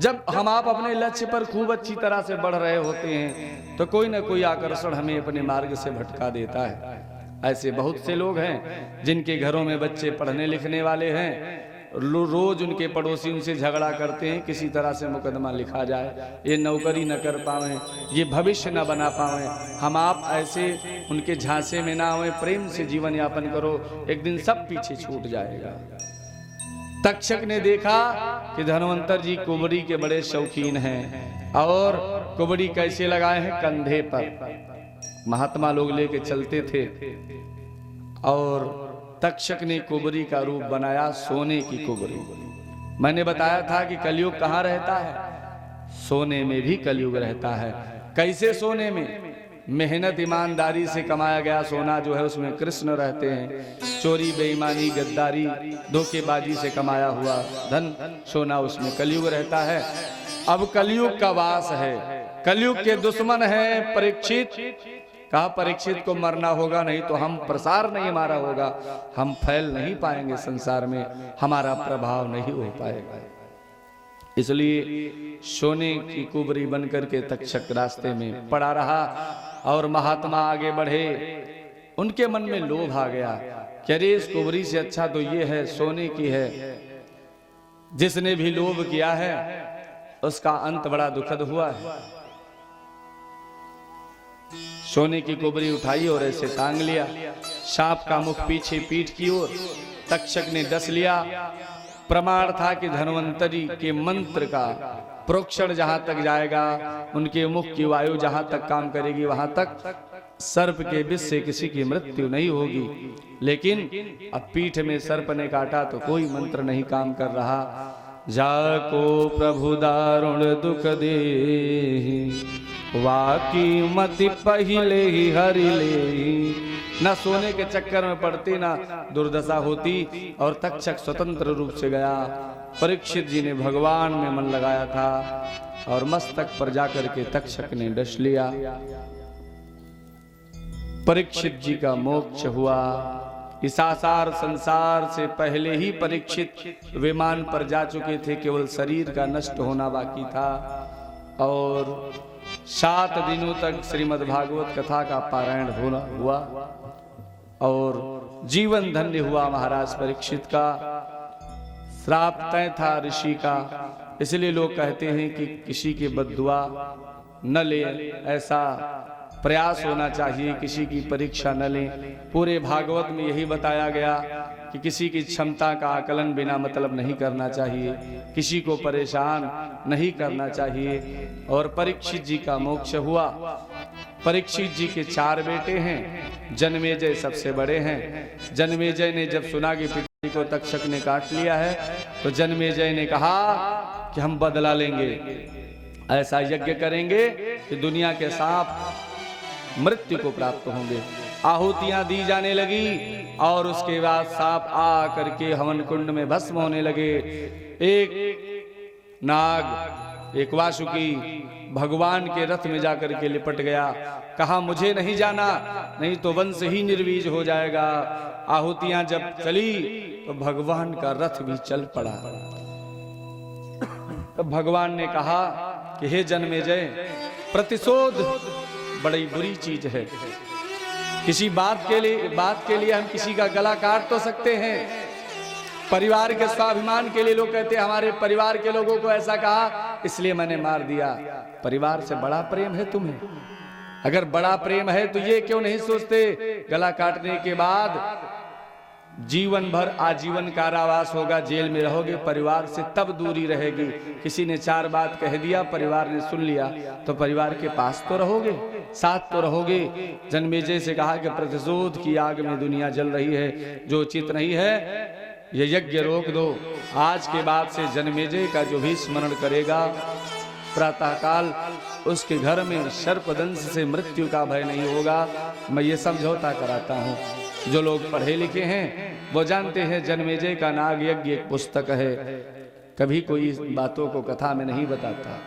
जब हम आप अपने लक्ष्य पर खूब अच्छी तरह से बढ़ रहे होते हैं तो कोई ना कोई आकर्षण हमें अपने मार्ग से भटका देता है। ऐसे बहुत से लोग हैं जिनके घरों में बच्चे पढ़ने लिखने वाले हैं, रोज उनके पड़ोसी उनसे झगड़ा करते हैं, किसी तरह से मुकदमा लिखा जाए, ये नौकरी न कर पाए, ये भविष्य न बना पाए। हम आप ऐसे उनके झांसे में ना हुए, प्रेम से जीवन यापन करो, एक दिन सब पीछे छूट जाएगा। तक्षक ने देखा कि धन्वंतर जी कुबड़ी के बड़े शौकीन हैं, और कुबड़ी कैसे लगाए हैं? कंधे पर महात्मा लोग लेके चलते थे। और तक्षक ने कुबड़ी का रूप बनाया, सोने की कुबड़ी। मैंने बताया था कि कलयुग कहाँ रहता है? सोने में भी कलयुग रहता है। कैसे सोने में? मेहनत ईमानदारी से कमाया गया सोना जो है उसमें कृष्ण रहते हैं। चोरी बेईमानी गद्दारी धोखेबाजी से कमाया हुआ धन सोना, उसमें कलयुग रहता है। अब कलयुग का वास है, कलयुग के दुश्मन है परीक्षित। कहा परीक्षित को मरना होगा, नहीं तो हम प्रसार नहीं हमारा होगा, हम फैल नहीं पाएंगे संसार में, हमारा प्रभाव नहीं हो पाएगा। इसलिए सोने की कुबरी बनकर के तक्षक रास्ते में पड़ा रहा, और महात्मा आगे बढ़े। उनके मन में लोभ आ गया कि अरे इस कुबरी से अच्छा तो ये है, सोने की है। जिसने भी लोभ किया है उसका अंत बड़ा दुखद हुआ है। सोने की कुबरी उठाई और ऐसे टांग लिया, सांप का मुख पीछे पीठ की ओर। तक्षक ने डस लिया, प्रमाण था कि धन्वंतरी के मंत्र का प्रोक्षण जहां तक जाएगा, उनके मुख की वायु जहां तक काम करेगी, वहां तक सर्प के विष से किसी की मृत्यु नहीं होगी। लेकिन अब पीठ में सर्प ने काटा तो कोई मंत्र नहीं काम कर रहा। जाको प्रभु दारुण दुख दे, वाकी मति पहिले ही हरि ले। न सोने के चक्कर में पड़ती, ना दुर्दशा होती, और तक्षक स्वतंत्र रूप से गया। परीक्षित जी ने भगवान में मन लगाया था और मस्तक पर जाकर के तक्षक ने डस लिया। परीक्षित जी का मोक्ष हुआ। इस आसार संसार से पहले ही परीक्षित विमान पर जा चुके थे, केवल शरीर का नष्ट होना बाकी था। और 7 दिनों तक श्रीमद् भागवत कथा का पारायण हुआ और जीवन धन्य हुआ महाराज परीक्षित का। श्राप तय था ऋषि का, इसलिए लोग कहते हैं कि किसी की बद्दुआ न ले, ऐसा प्रयास होना चाहिए, किसी की परीक्षा न लें। पूरे भागवत में यही बताया गया कि किसी की क्षमता का आकलन बिना मतलब नहीं करना चाहिए, किसी को परेशान नहीं करना चाहिए। और परीक्षित जी का मोक्ष हुआ। परीक्षित जी के 4 बेटे हैं, जन्मेजय सबसे बड़े हैं। जन्मेजय ने जब सुना कि पिता को तक्षक ने काट लिया है, तो जन्मेजय ने कहा कि हम बदला लेंगे, ऐसा यज्ञ करेंगे कि दुनिया के सांप मृत्यु को प्राप्त होंगे। आहुतियां दी जाने लगी और उसके बाद सांप आ करके हवन कुंड में भस्म होने लगे। एक नाग, एक वासुकी भगवान के रथ में जाकर के लिपट गया। कहा मुझे नहीं जाना, नहीं तो वंश ही निर्वीज हो जाएगा। आहुतियां जब चली तो भगवान का रथ भी चल पड़ा। तब भगवान ने कहा कि हे जन्मेजय, प्रतिशोध बड़ी बुरी चीज है। किसी बात के लिए हम किसी का गला काट तो सकते हैं। परिवार के स्वाभिमान के लिए लोग कहते हैं हमारे परिवार के लोगों को ऐसा कहा इसलिए मैंने मार दिया। परिवार से बड़ा प्रेम है तुम्हें? अगर बड़ा प्रेम है तो ये क्यों नहीं सोचते गला काटने के बाद जीवन भर आजीवन कारावास होगा, जेल में रहोगे, परिवार से तब दूरी रहेगी। किसी ने 4 बात कह दिया, परिवार ने सुन लिया, तो परिवार के पास तो रहोगे, साथ तो रहोगे। जन्मेजय से कहा कि प्रतिशोध की आग में दुनिया जल रही है, जो उचित नहीं है ये यज्ञ रोक दो। आज के बाद से जन्मेजय का जो भी स्मरण करेगा, प्रातःकाल उसके घर में सर्पदंश से मृत्यु का भय नहीं होगा। मैं ये समझौता कराता हूँ। जो लोग पढ़े लिखे हैं वो जानते हैं जन्मेजय का नाग यज्ञ एक पुस्तक है, कभी कोई इस बातों को कथा में नहीं बताता।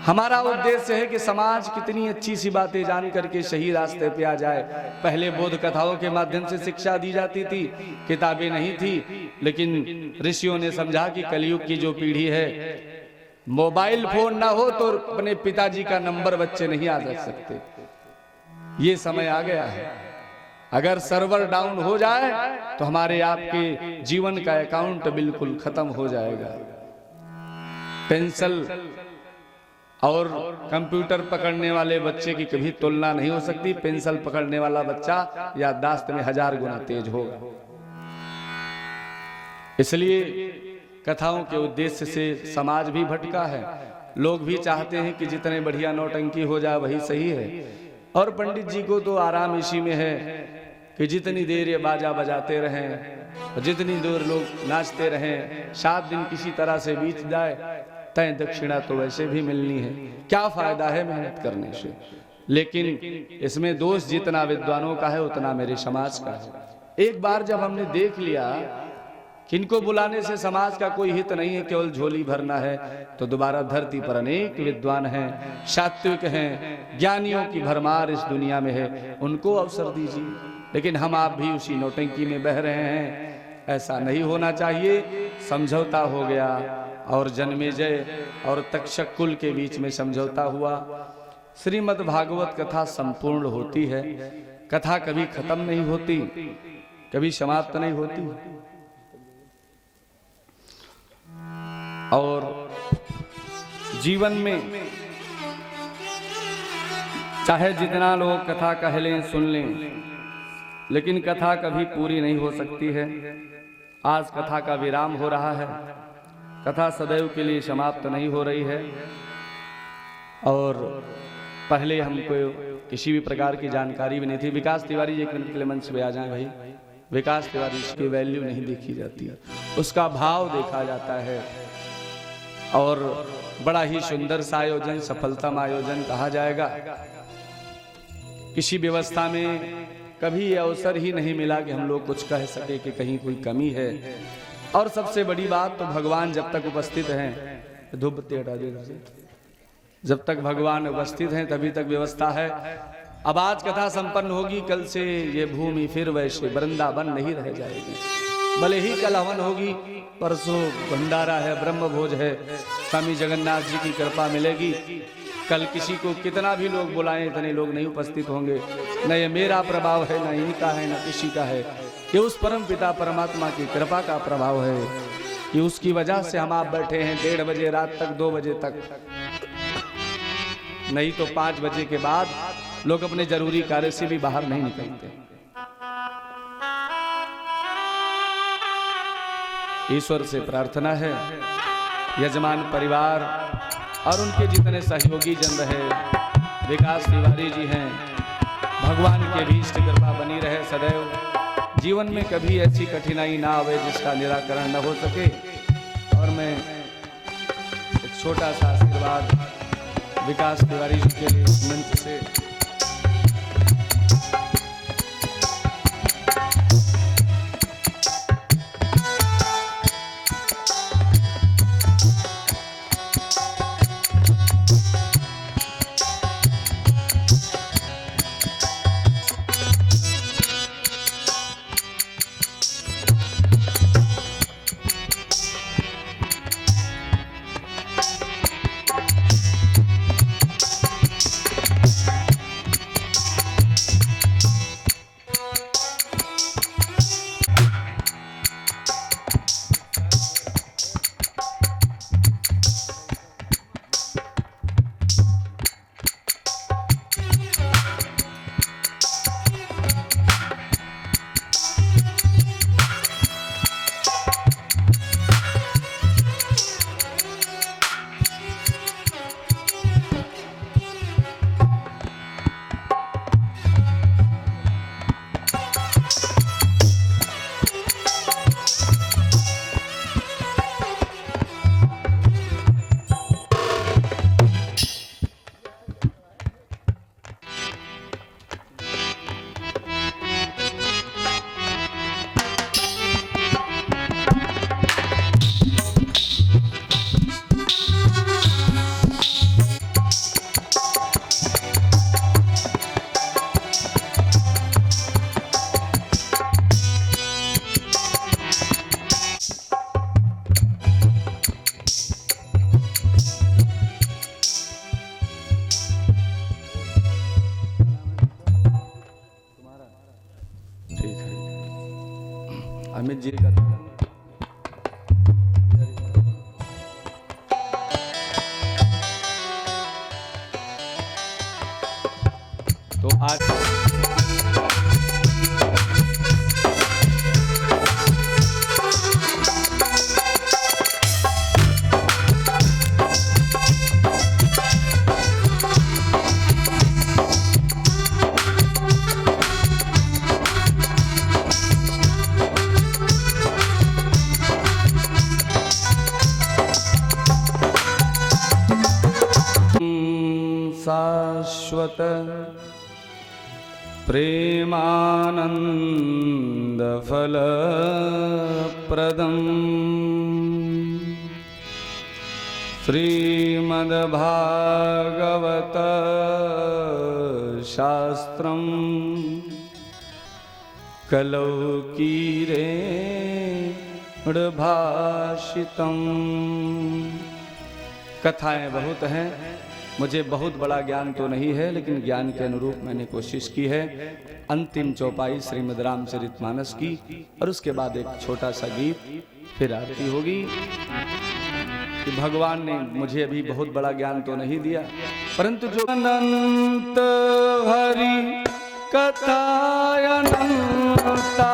हमारा उद्देश्य है कि समाज कितनी अच्छी सी बातें जान करके सही रास्ते पे आ जाए। पहले बोध कथाओं के माध्यम से शिक्षा दी जाती थी, किताबें नहीं थी, लेकिन ऋषियों ने समझा कि कलयुग की जो पीढ़ी है, मोबाइल फोन ना हो तो अपने पिताजी का नंबर बच्चे नहीं आ सकते। ये समय आ गया है। अगर सर्वर डाउन हो जाए तो हमारे आपके जीवन का अकाउंट बिल्कुल खत्म हो जाएगा। पेंसिल और कंप्यूटर पकड़ने वाले बच्चे की कभी तुलना नहीं हो सकती। पेंसिल पकड़ने वाला बच्चा याददाश्त में 1000 गुना तेज होगा। इसलिए कथाओं के उद्देश्य से समाज भी भटका है। लोग भी चाहते हैं कि जितने बढ़िया नौटंकी हो जाए वही सही है। और पंडित जी को तो आराम इसी में है कि जितनी देर ये बाजा बजाते रहें और जितनी देर लोग नाचते रहें, 7 दिन किसी तरह से बीत जाए, तय दक्षिणा तो वैसे भी मिलनी है, क्या फायदा है मेहनत करने से। लेकिन इसमें दोष जितना विद्वानों का है उतना मेरे समाज का है। एक बार जब हमने देख लिया कि इनको बुलाने से समाज का कोई हित नहीं है, केवल झोली भरना है, तो दोबारा धरती पर अनेक विद्वान हैं, सात्विक हैं, ज्ञानियों की भरमार इस दुनिया में है, उनको अवसर दीजिए। लेकिन हम आप भी उसी नौटंकी में बह रहे हैं। ऐसा नहीं होना चाहिए। समझौता हो गया और जन्मेजय और तक्षक कुल के बीच में समझौता हुआ। श्रीमद् भागवत कथा संपूर्ण होती है। कथा कभी खत्म नहीं होती, कभी समाप्त नहीं होती। और जीवन में चाहे जितना लोग कथा कह लें, सुन लें, लेकिन कथा कभी पूरी नहीं हो सकती है। आज कथा का विराम हो रहा है। कथा सदैव के लिए समाप्त नहीं हो रही है और पहले हमको किसी भी प्रकार की जानकारी भी नहीं थी। विकास तिवारी जी एक मिनट के लिए मंच पे आ जाएं भाई। विकास तिवारी की वैल्यू नहीं देखी जाती, उसका भाव देखा जाता है और बड़ा ही सुंदर सा आयोजन, सफलतम आयोजन कहा जाएगा। किसी व्यवस्था में कभी अवसर ही नहीं मिला कि हम लोग कुछ कह सके कि कहीं कोई कमी है। और सबसे बड़ी बात तो भगवान जब तक उपस्थित हैं, धूप बत्ती हटा दीजिए, जब तक भगवान उपस्थित हैं तभी तक व्यवस्था है। अब आज कथा संपन्न होगी, कल से ये भूमि फिर वैसे वृंदावन नहीं रह जाएगी। भले ही कल हवन होगी, परसों भंडारा है, ब्रह्म भोज है, स्वामी जगन्नाथ जी की कृपा मिलेगी। कल किसी को कितना भी लोग बुलाएं इतने लोग नहीं उपस्थित होंगे। न ये मेरा प्रभाव है, न इनका है, न किसी का है। ये उस परम पिता परमात्मा की कृपा का प्रभाव है कि उसकी वजह से हम आप बैठे हैं 1:30 बजे रात तक, 2 बजे तक, नहीं तो 5 बजे के बाद लोग अपने जरूरी कार्य से भी बाहर नहीं निकलते। ईश्वर से प्रार्थना है यजमान परिवार और उनके जितने सहयोगी जन रहे, विकास तिवारी जी हैं, भगवान के भी इष्ट कृपा बनी रहे सदैव। जीवन में कभी ऐसी कठिनाई ना आवे जिसका निराकरण न हो सके। और मैं एक छोटा सा आशीर्वाद विकास तिवारी जी के लिए मंच से अमित जी का तो आज शाश्वत प्रेमानंद फलप्रदं श्रीमद्भागवत शास्त्रं कलौकीरे भाषितम्। कथाएं बहुत हैं, मुझे बहुत बड़ा ज्ञान तो नहीं है, लेकिन ज्ञान के अनुरूप मैंने कोशिश की है। अंतिम चौपाई श्रीमद् रामचरितमानस की और उसके बाद एक छोटा सा गीत, फिर आरती होगी। कि भगवान ने मुझे अभी बहुत बड़ा ज्ञान तो नहीं दिया, परंतु जो अनंत हरि कथा अनंता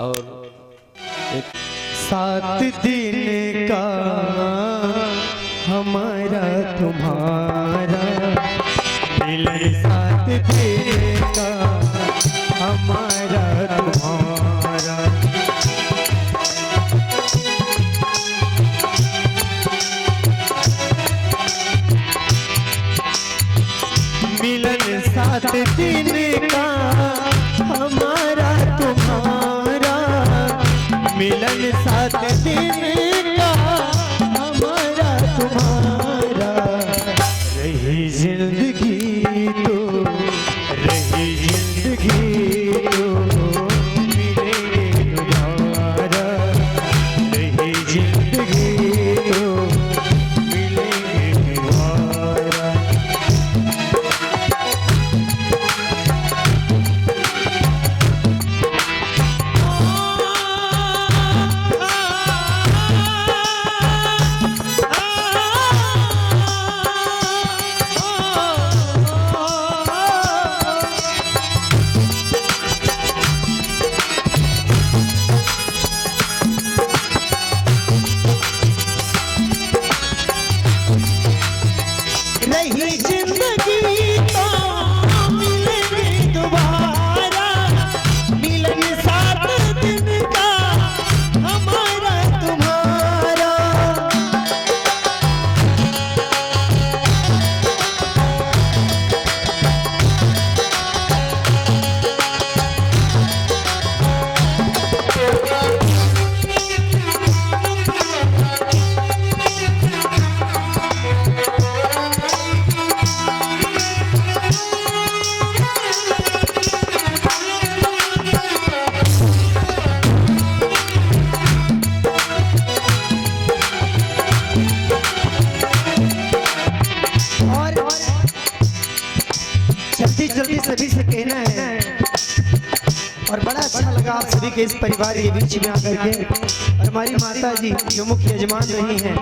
और एक सात दिन का हमारा तुम्हारा मिलन, सात दिन का हमारा तुम्हारा। मिलन सात दिन का हमारा तुम्हारा, मिलन सात दिन का हमारा तुम्हारा। रही जिंदगी तो, रही जिंदगी तो मिलेंगे दोबारा, रही जिंदगी तो मिलेंगे दोबारा। रही जिंदगी तो मिलेंगे दोबारा, मिलन सात दिन का हमारा तुम्हारा। और जल्दी जल्दी सभी से कहना है, और बड़ा अच्छा लगा आप सभी के इस परिवार के बीच में आकर के। और हमारी माता जी जो मुख्य यजमान रही हैं,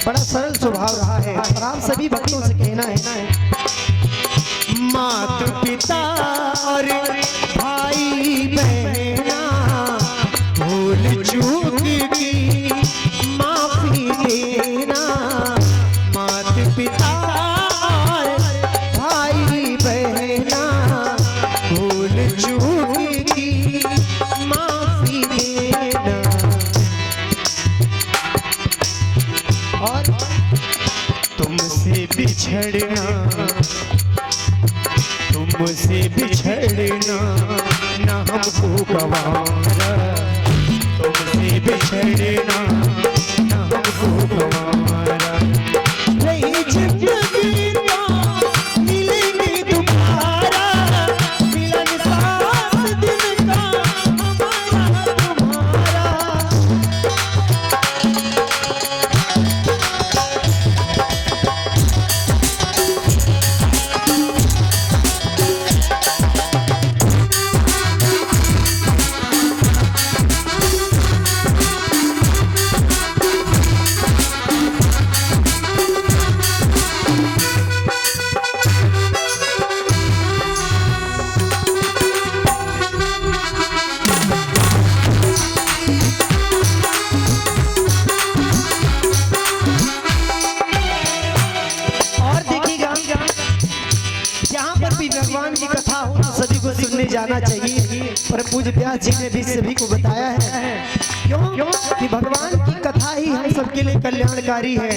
बड़ा सरल स्वभाव रहा है। और आप सभी भक्तों से कहना है, माता पिता और भाई बहना भूल चूक की माफी देना। माता पिता और भाई बहना भूल चूक की माफी देना। और तुमसे बिछड़ना, तुमसे बिछड़ना ना हमको गवारा, तुमसे बिछड़ना ना हमको गवारा। रही जिंदगी तो मिलेंगे दोबारा, मिलन सात दिन का हमारा तुम्हारा। भगवान की कथा हो तो सभी को सुनने जाना चाहिए। पर पूज्य व्यास जी ने भी सभी को बताया है, क्यों कि भगवान की कथा ही हम सबके लिए कल्याणकारी है।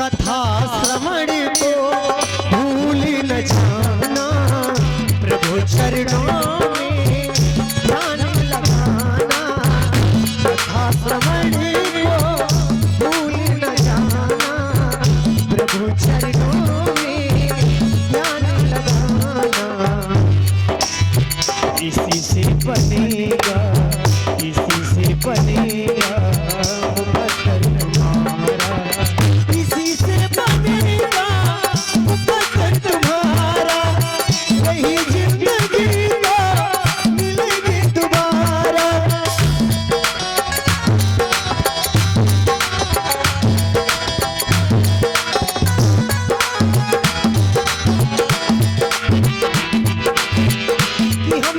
कथा श्रवण को भूल न जाना, प्रभु चरणों में ध्यान लगाना। कथा श्रवण को भूल न जाना, प्रभु चरणों में ध्यान लगाना। इसी से बनेगा, इसी से बनेगा मुकद्दर तुम्हारा, इसी से बनेगा मुकद्दर तुम्हारा। वही जिंदगी को मिलेगी दोबारा। कि हम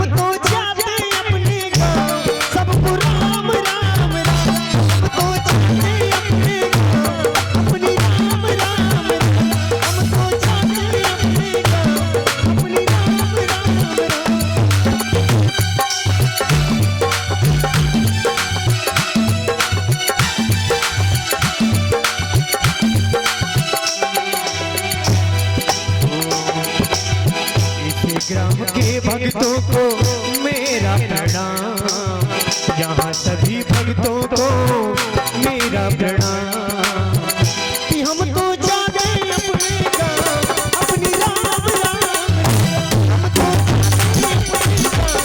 ग्राम के भक्तों को मेरा प्रणाम, यहाँ सभी भक्तों को मेरा प्रणाम। कि हम तो जाने अपने गाँव, अपनी राम राम, हम तो जाने अपने गाँव,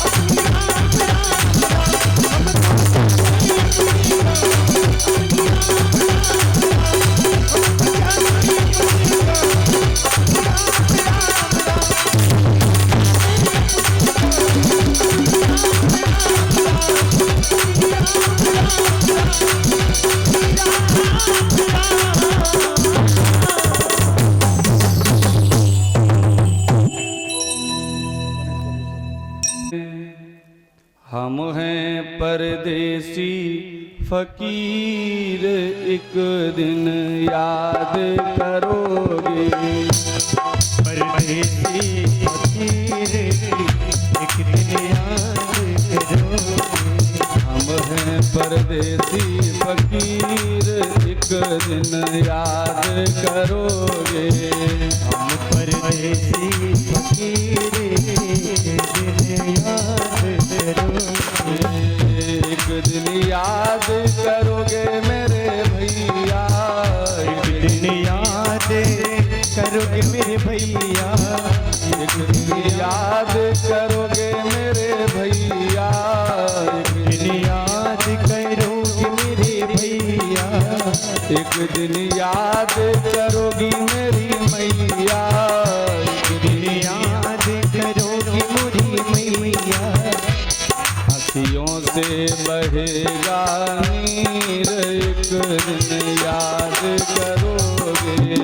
अपनी राम राम, हम तो जाने अपने गाँव, अपनी राम हम हैं परदेसी फकीर, एक दिन याद करोगे। परदेसी फकीर, एक दिन याद करोगे। हम हैं परदेसी फकीर, एक दिन याद करोगे। हम परदेसी फकीर, एक दिन याद करोगे। एक दिन याद करोगे मेरे भैया, एक दिन याद करोगे मेरे भैया, एक दिन याद करोगे मेरे भैया, एक दिन याद करोगे मेरे भैया, एक दिन याद करोगी मेरी मैया, एक दिन याद करोगे मेरी मैया। अखियों से बहेगा नीर, एक दिन याद करोगे।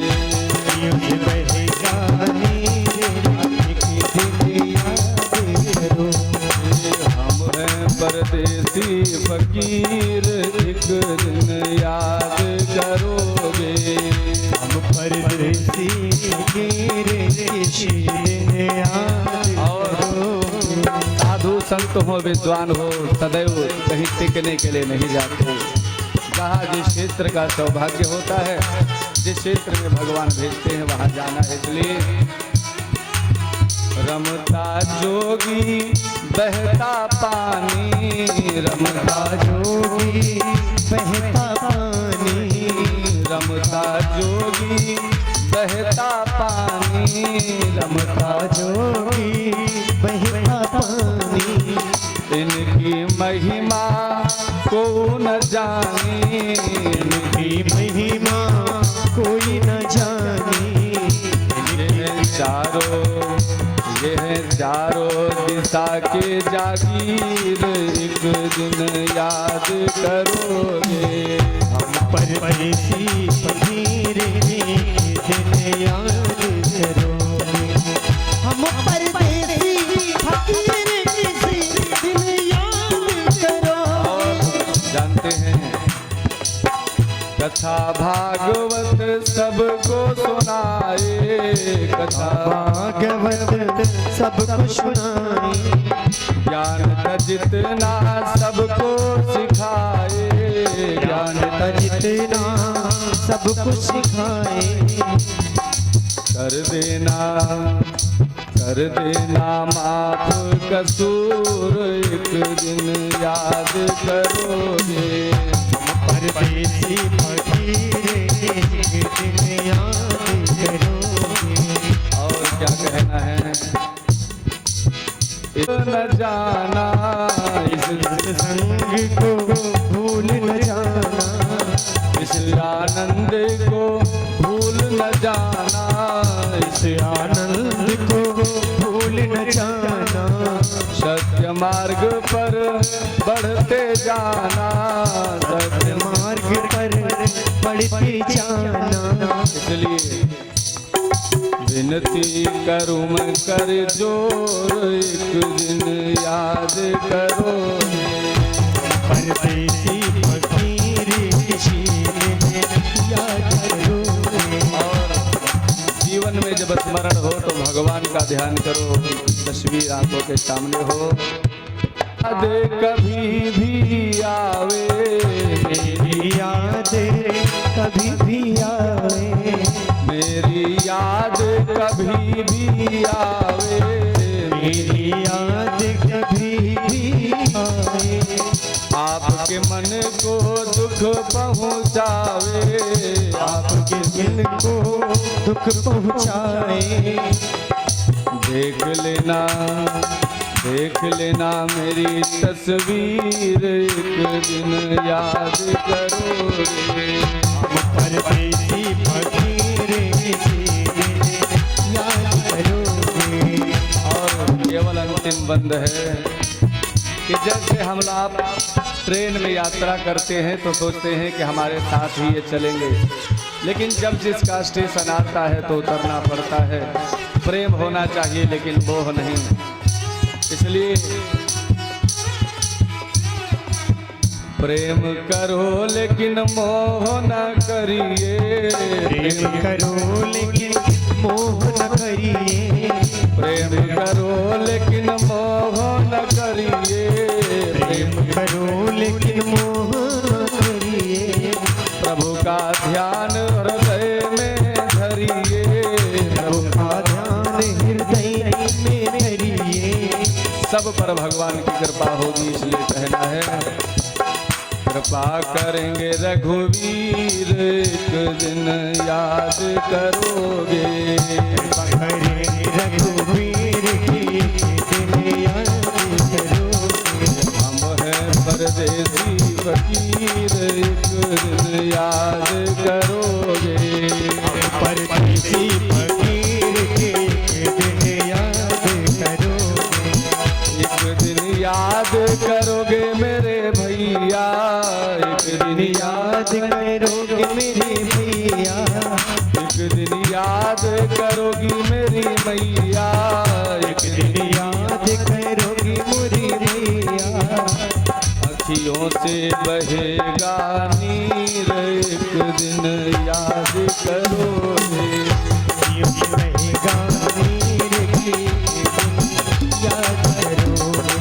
अखियों से बहेगा नीर, एक दिन याद करोगे। हम हैं परदेसी फकीर, एक दिन याद करोगे। हम परदेसी फकीर, एक दिन याद करोगे। साधु संत हो विद्वान हो सदैव कहीं टिकने के लिए नहीं जाते। जहाँ जिस क्षेत्र का सौभाग्य होता है, जिस क्षेत्र में भगवान भेजते हैं वहाँ जाना है। इसलिए रमता जोगी बहता पानी, रमता जोगी बहता पानी, रमता जोगी बहता पानी, रमता जोगी बहता पानी। इनकी महिमा को न जानी, इनकी महिमा कोई न जानी। यह चारों दिशा के जागीर, एक दिन याद करोगे। हम परदेसी फकीर, एक दिन याद करोगे। हम परदेसी फकीर, किसी दिन याद करोगे। जानते हैं कथा भागवत सबको सुनाए, कथा भागवत सबको सुनाए। ज्ञान का जितना सबको सिखाए, ज्ञान का जितना सबको सिखाए। कर देना माफ कसूर, एक दिन याद करोगे। परदेसी फकीर, एक दिन याद करोगे। और क्या कहना है? न जाना इस संग को भूल न जाना, इस आनंद को भूल न जाना, इस आनंद को भूल न जाना। सत्य मार्ग पर बढ़ते जाना, सत्य मार्ग पर बढ़ते जाना। इसलिए विनती करूं मैं कर जोर, एक दिन याद करोगे। परदेसी फकीर, किसी दिन याद करोगे। और जीवन में जब स्मरण हो तो भगवान का ध्यान करो, तस्वीर आंखों के सामने हो। याद कभी भी आवे, मेरी याद कभी भी आवे, मेरी याद कभी भी आवे, पहुँचावे, आपके दिल को दुख पहुँचाए। देख लेना मेरी तस्वीर, एक दिन याद करोगे। हम परदेसी फकीर याद करोगे। और केवल अंतिम बंद है कि जैसे हम लोग ट्रेन में यात्रा करते हैं तो सोचते हैं कि हमारे साथ ही ये चलेंगे, लेकिन जब जिसका स्टेशन आता है तो उतरना पड़ता है। प्रेम होना चाहिए लेकिन मोह नहीं, इसलिए प्रेम करो लेकिन मोह न करिए। प्रेम करो लेकिन मोह न करिए। प्रेम करो लेकिन मोह न करिए। प्रेम करो लेकिन मोह न करिए। प्रभु का ध्यान हृदय में धरिए। प्रभु का ध्यान हृदय में धरिए। सब पर भगवान की कृपा होगी, इसलिए कहना है कृपा करेंगे रघुवीर, एक दिन याद करोगे। रघुवीर की दिन याद करोगे। हम हैं परदेसी फकीर, एक दिन याद करोगे। परदेसी फकीर के दिन याद करोगे। एक दिन याद करोगे मेरे भैया, एक दिन याद करोगे मेरे भैया। एक दिन याद करोगी मेरी मैया। एक दिन याद करोगी मेरी भैया। अखियों से बहेगा नीर, एक दिन याद करोगे। यूं बहेगा नीर की दिन याद करोगे।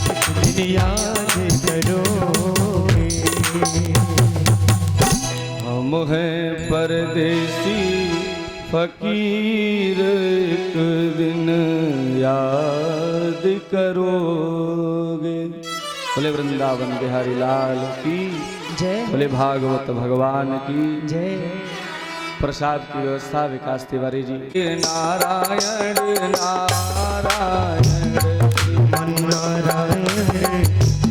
एक दिन याद करोगे। हम हैं परदेसी फकीर, एक दिन याद करोगे। बोले वृंदावन बिहारी लाल की जय बोले भागवत भगवान की जय। प्रसाद की व्यवस्था विकास तिवारी जी। नारायण नारायण मन नारायण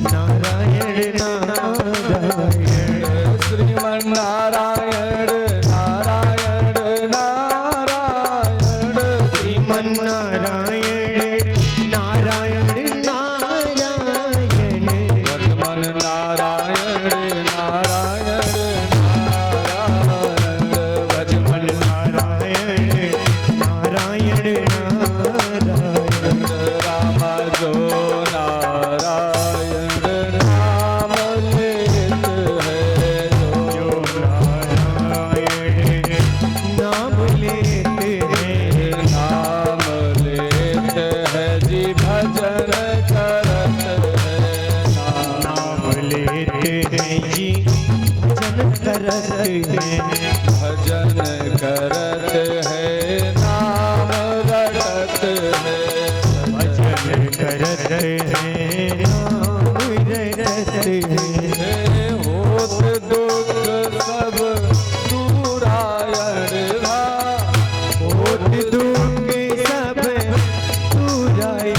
नारायण नारायण। श्रीमन नारायण नारायण नारायण। श्रीमन नारायण नारायण नारायण। वर्तमान नारायण नारायण नारायण। भजमन नारायण नारायण नारायण। राम जो नारायण नाम लेत है जो। नारायण नाम लेते हैं। नाम लेत है जी भजन करत है। नाम लेते हैं जी भजन करते हैं। भजन करत है नाम रटत है। भजन करते हैं नाम रटते हैं। होत दुख सब दूरायण धा। होत दुख सब दूराए।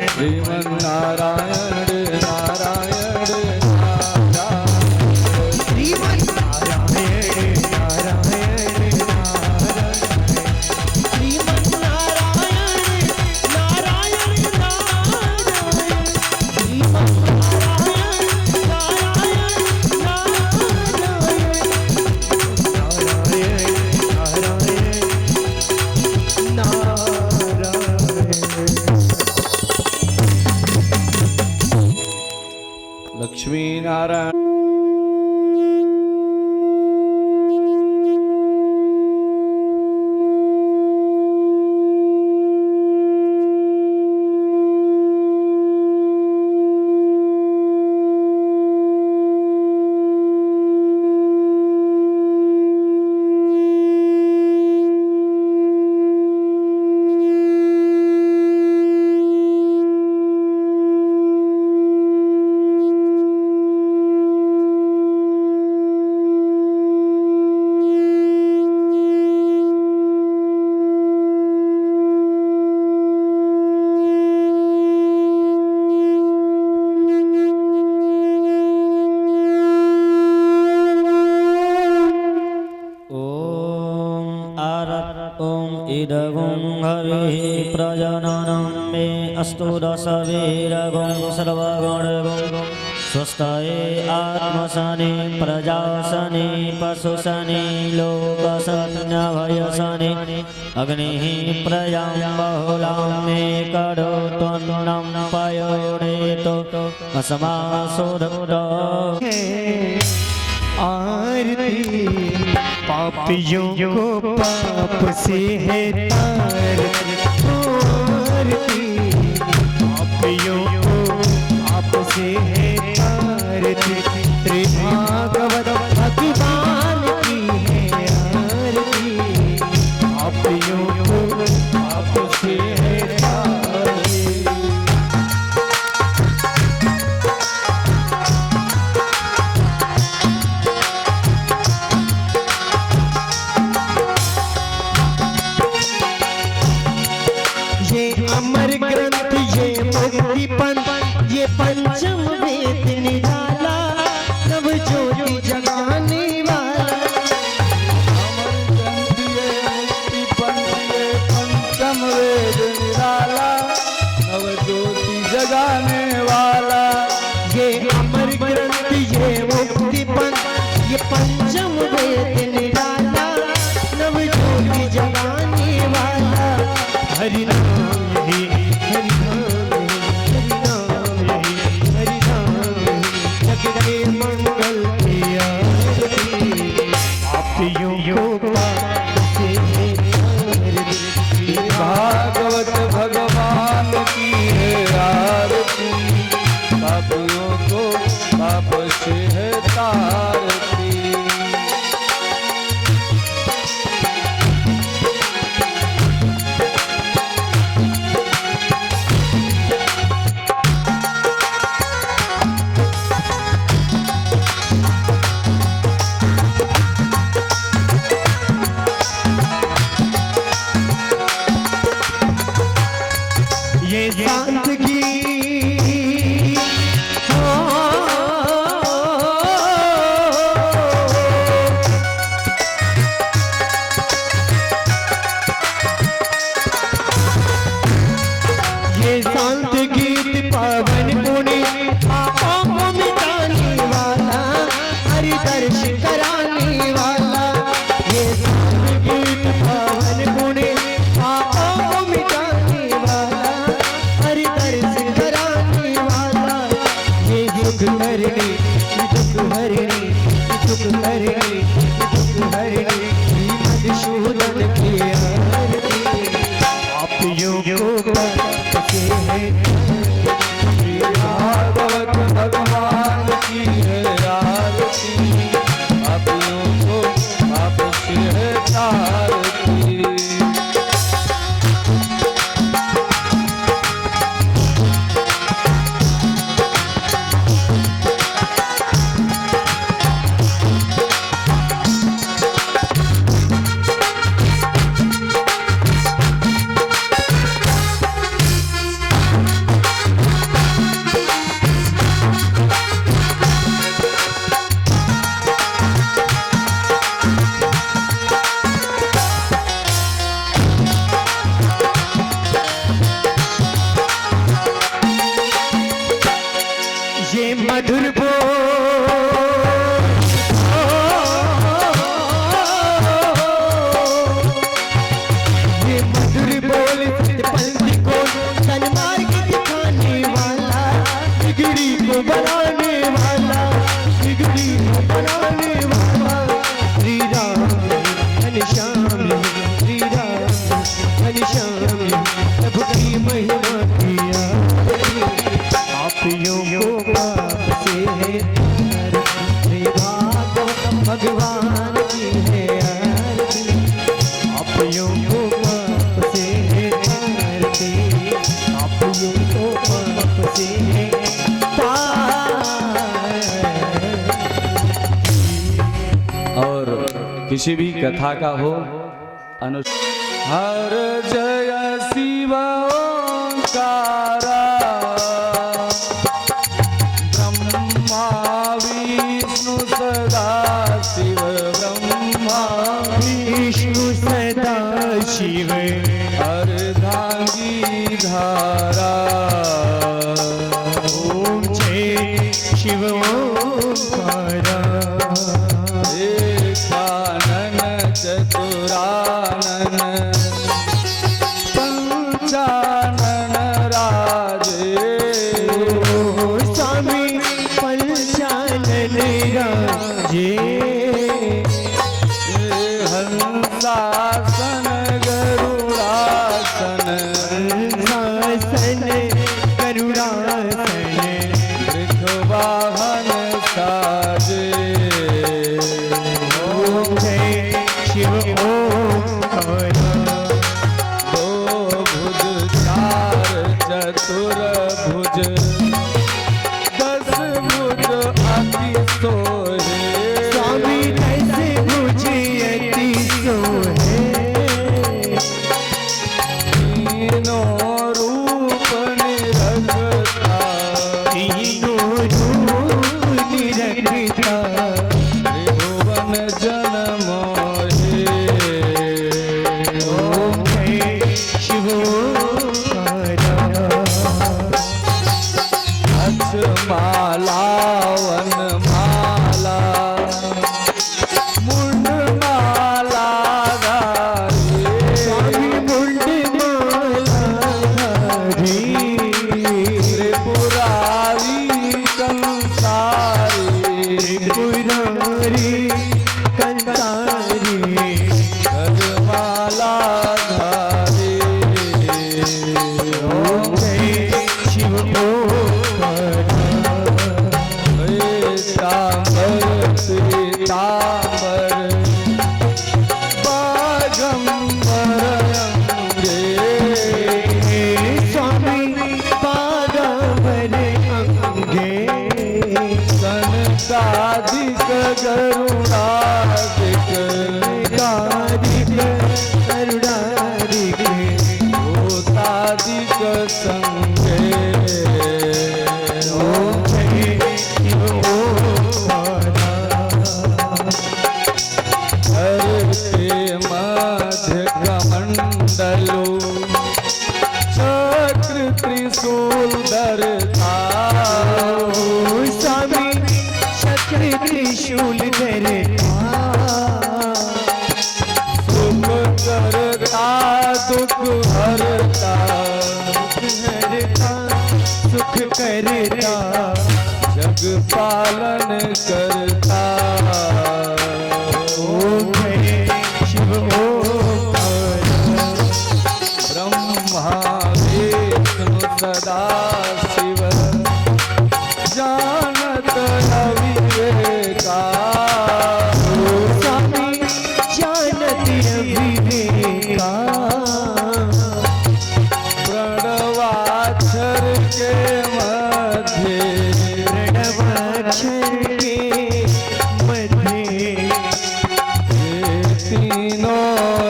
श्रीमन नारायण नारायण नारायण। श्रीमन नारायण नारायण नारायण। श्रीमन नारायण नारायण नारायण। श्रीमन नारायण नारायण नारायण। नारायण नारायण। लक्ष्मी नारायण। प्रजननं मे अस्तु दशवीरगुं सर्वगुणगुं स्वस्थये आत्मशनि प्रजाशनि पशुशनि लोकशन्यभयशनि अग्निः प्रजां बहुलां मे करोत्वन्नं पयोडेतो अस्मासुरक्तो आरती पापियों को पाप से है तारती, आरती पापियों को पाप से है तारती, त्रिभागवत भगवान की है आरती, पापियों को पाप से है तारती। अमर ग्रंथ ये मुक्ति पंथ ये पंचम वेद निराला नव ज्योति जगाने वाला। अमर ग्रंथ ये मुक्ति पंथ ये पंचम वेद निराला नव ज्योति जगाने वाला। ये अमर ग्रंथ ये मुक्ति पंथ ये पंचम वेद निराला नव ज्योति जगाने वाला। हरि नाम यही हरि नाम यही हरि नाम जग के मंगल की आरती, पापियों को पाप से है तारती, भागवत भगवान की है आरती पापियों को पाप से है तारती। ये शांत की ये शांत गीत पावन पुण्य पापों को मिटाने वाला हरि दर्श कराने वाला। ये शांत गीत पावन पुण्य पापों को मिटाने वाला हरि दर्श कराने वाला। ये दुख हरणी दुख हरणी दुख हरणी दुख हरणी मधुसूदन की आरती, पापियों को पाप से है भागवत भगवान की है आरती पापियों को पाप से है तारती। ये मधुर बोल ये मधुर बोल पंथी को सन्मार्ग दिखाने वाला बिगड़ी को बनाने वाला बिगड़ी को बनाने वाला। श्री राम घनश्याम श्री राम घनश्याम प्रभु की महिमा की आरती, पापियों को पाप से है तारती, भागवत भगवान की है आरती, पापियों को पाप से है तारती, पापियों को पाप से है तारती। और किसी भी कथा का हो अनु हर जय शिव ओंकारा ब्रह्मा विष्णु सदा शिव ब्रह्मा विष्णु सदा शिव अर्धांगी धारा। ओम जय शिव ओंकारा। एकानन चतुरानन पंचानन राजे। स्वामी पंचानन राजे। हंसासन गरुड़ासन हंसासन गरुड़ासन वृषवाहन साजे। ओम जय शिव ओंकारा। दो भुज चार चतुर्भुज 10 भुज अति सोहे। स्वामी 10 भुज अति सोहे। तीनों रूप निरखता तीनों रूप निरखता त्रिभुवन जन मोहे। ओम जय शिव ओंकारा। अक्ष माला वन माला मुंड माला धारी। स्वामी मुंड माला धारी। त्रिपुरारी कंसारी त्रिपुरारी कंसारी गजमाला धारी। ओम जय शिव ओंकारा। श्वेतांबर श्वेतांबर बागंबर अंगे। स्वामी पादांबर अंगे। सनकादिक गरुड़ादिक कादिक करुणादिक भूतादिक संगे। ओम जय शिव ओंकारा। हरे मध्य कमंडलो चक्र त्रिशूल धरता। स्वामी चक्र त्रिशूल धरता। सुख करता दुख हरता हरता सुख करता जग पालन करता। ओम जय शिव ओंकारा। ब्रह्मा विष्णु सदा शिव जानत अविवेका। स्वामी जानत अविवेका। प्रणवाक्षर के मध्य प्रणवाक्षर के मध्य ये तीनों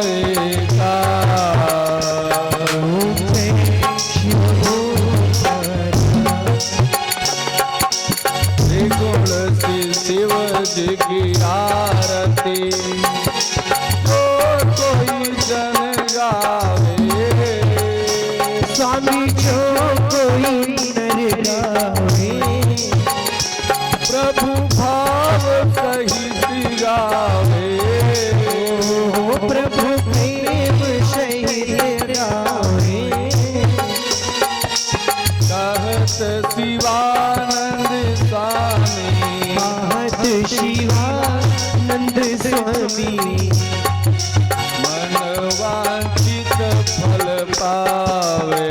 एका। ओम जय शिव ओंकारा। त्रिगुण शिव जी की आरती जो कोई जन गावे। स्वामी जो कोई नर गावे। प्रभु भाव सहित गावे। ओ प्रभु प्रेम सहित गावे। कहत शिवानंद स्वामी महत शिवानंद स्वामी मन वांछित फल पावे।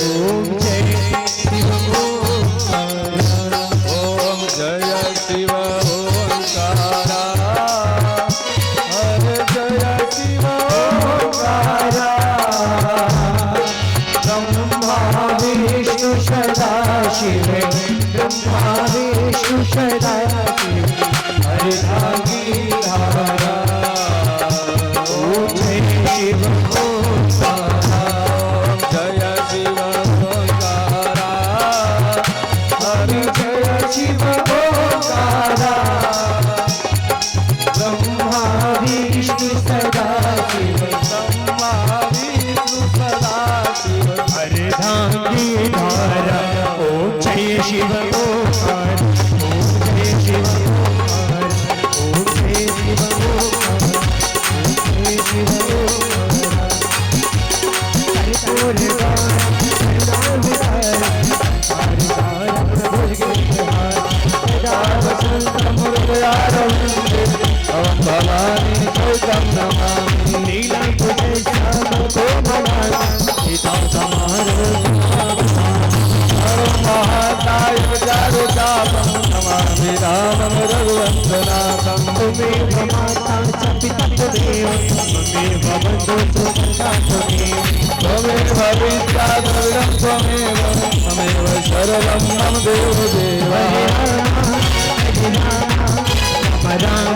ओम जय शिव ओंकारा। ओम जय शिव ओंकारा। हर जय शिव ओंकारा। ब्रह्मा विष्णु सदा शिव। ब्रह्मा विष्णु सदा शिव। हरि भागी धारा। ओम जय शिव ओंकारा। जय शिव ओंकारा। हरि जय शिव ओंकारा। ब्रह्मा विष्णु सदा शिव। ब्रह्मा विष्णु सदा शिव शिव ओंकार, ओम जय शिव ओंकार, ओम जय शिव ओंकार, ओम जय शिव ओंकार। कर्पूर गौरम प्रभु गिरिधार, सदा वसंतम हृदयारविंदे, ओम भवानी चैतम नमामि। लीला तुझे श्याम को मनाना, सीता समारो महाकाय चारुचापं नमामि रामं रघुवंशनाथं। त्वमेव माता च पिता च देवं, त्वमेव बन्धुः सुहृदा त्वमेव, त्वमेव विद्या द्रविणं त्वमेव, त्वमेव सर्वं मम देवदेव। हरे राम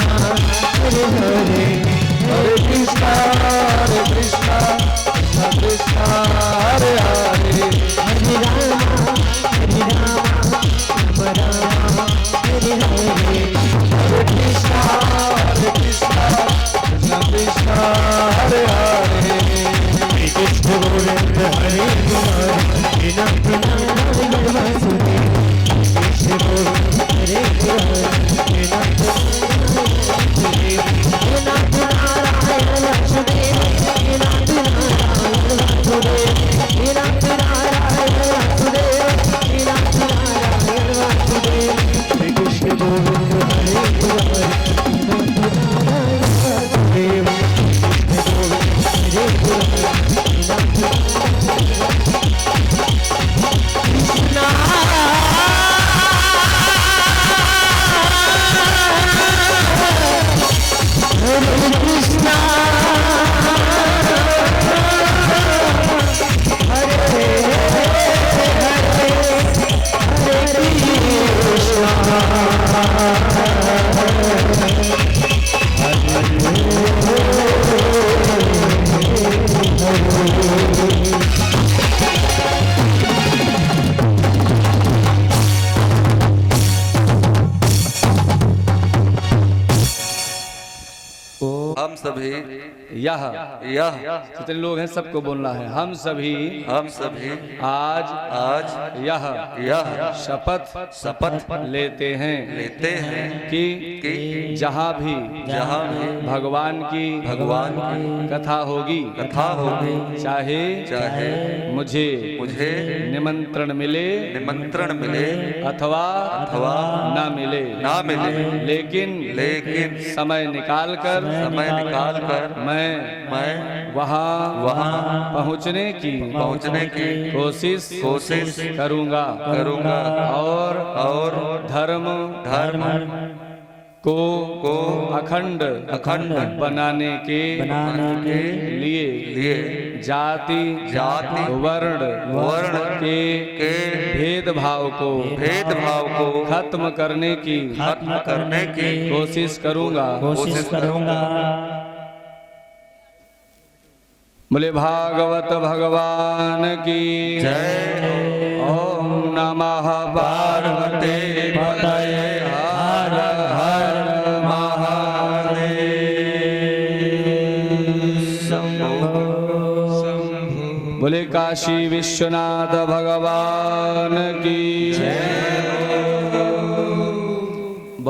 हरे हरे, हरे कृष्णा कृष्ण कृष्ण हरे हरे, हरे राम हरे हरे, हरे कृष्णा कृष्ण कृष्ण हरे हरे। श्री कृष्ण गोविंद हरे कुमार, बिना नारायण वासुदेव, कृष्ण गोविंद हरे कुमार, बिना नारायण वासुदेव, बिना नारायण वासुदेव, बिना नारायण वासुदेव, बिना नारायण वासुदेव। श्री कृष्ण गोविंद हरे कुमार, बिना नारायण वासुदेव, कृष्ण गोविंद हरे कुमार, बिना कृष्ण हरे कृष्णा हरे हम सभी यह जितने लोग हैं सबको बोलना है, हम सभी आज यह शपथ लेते हैं कि जहाँ भी भगवान की कथा होगी चाहे मुझे निमंत्रण मिले अथवा न मिले, लेकिन समय निकाल कर मैं वहाँ पहुँचने की कोशिश करूँगा और धर्म को अखंड बनाने के लिए जाति वर्ण के भेदभाव को खत्म करने की कोशिश करूँगा। बोले भागवत भगवान की जय। ओम नमः पार्वती पतये, हर हर महादेव। बोले काशी विश्वनाथ भगवान की जय।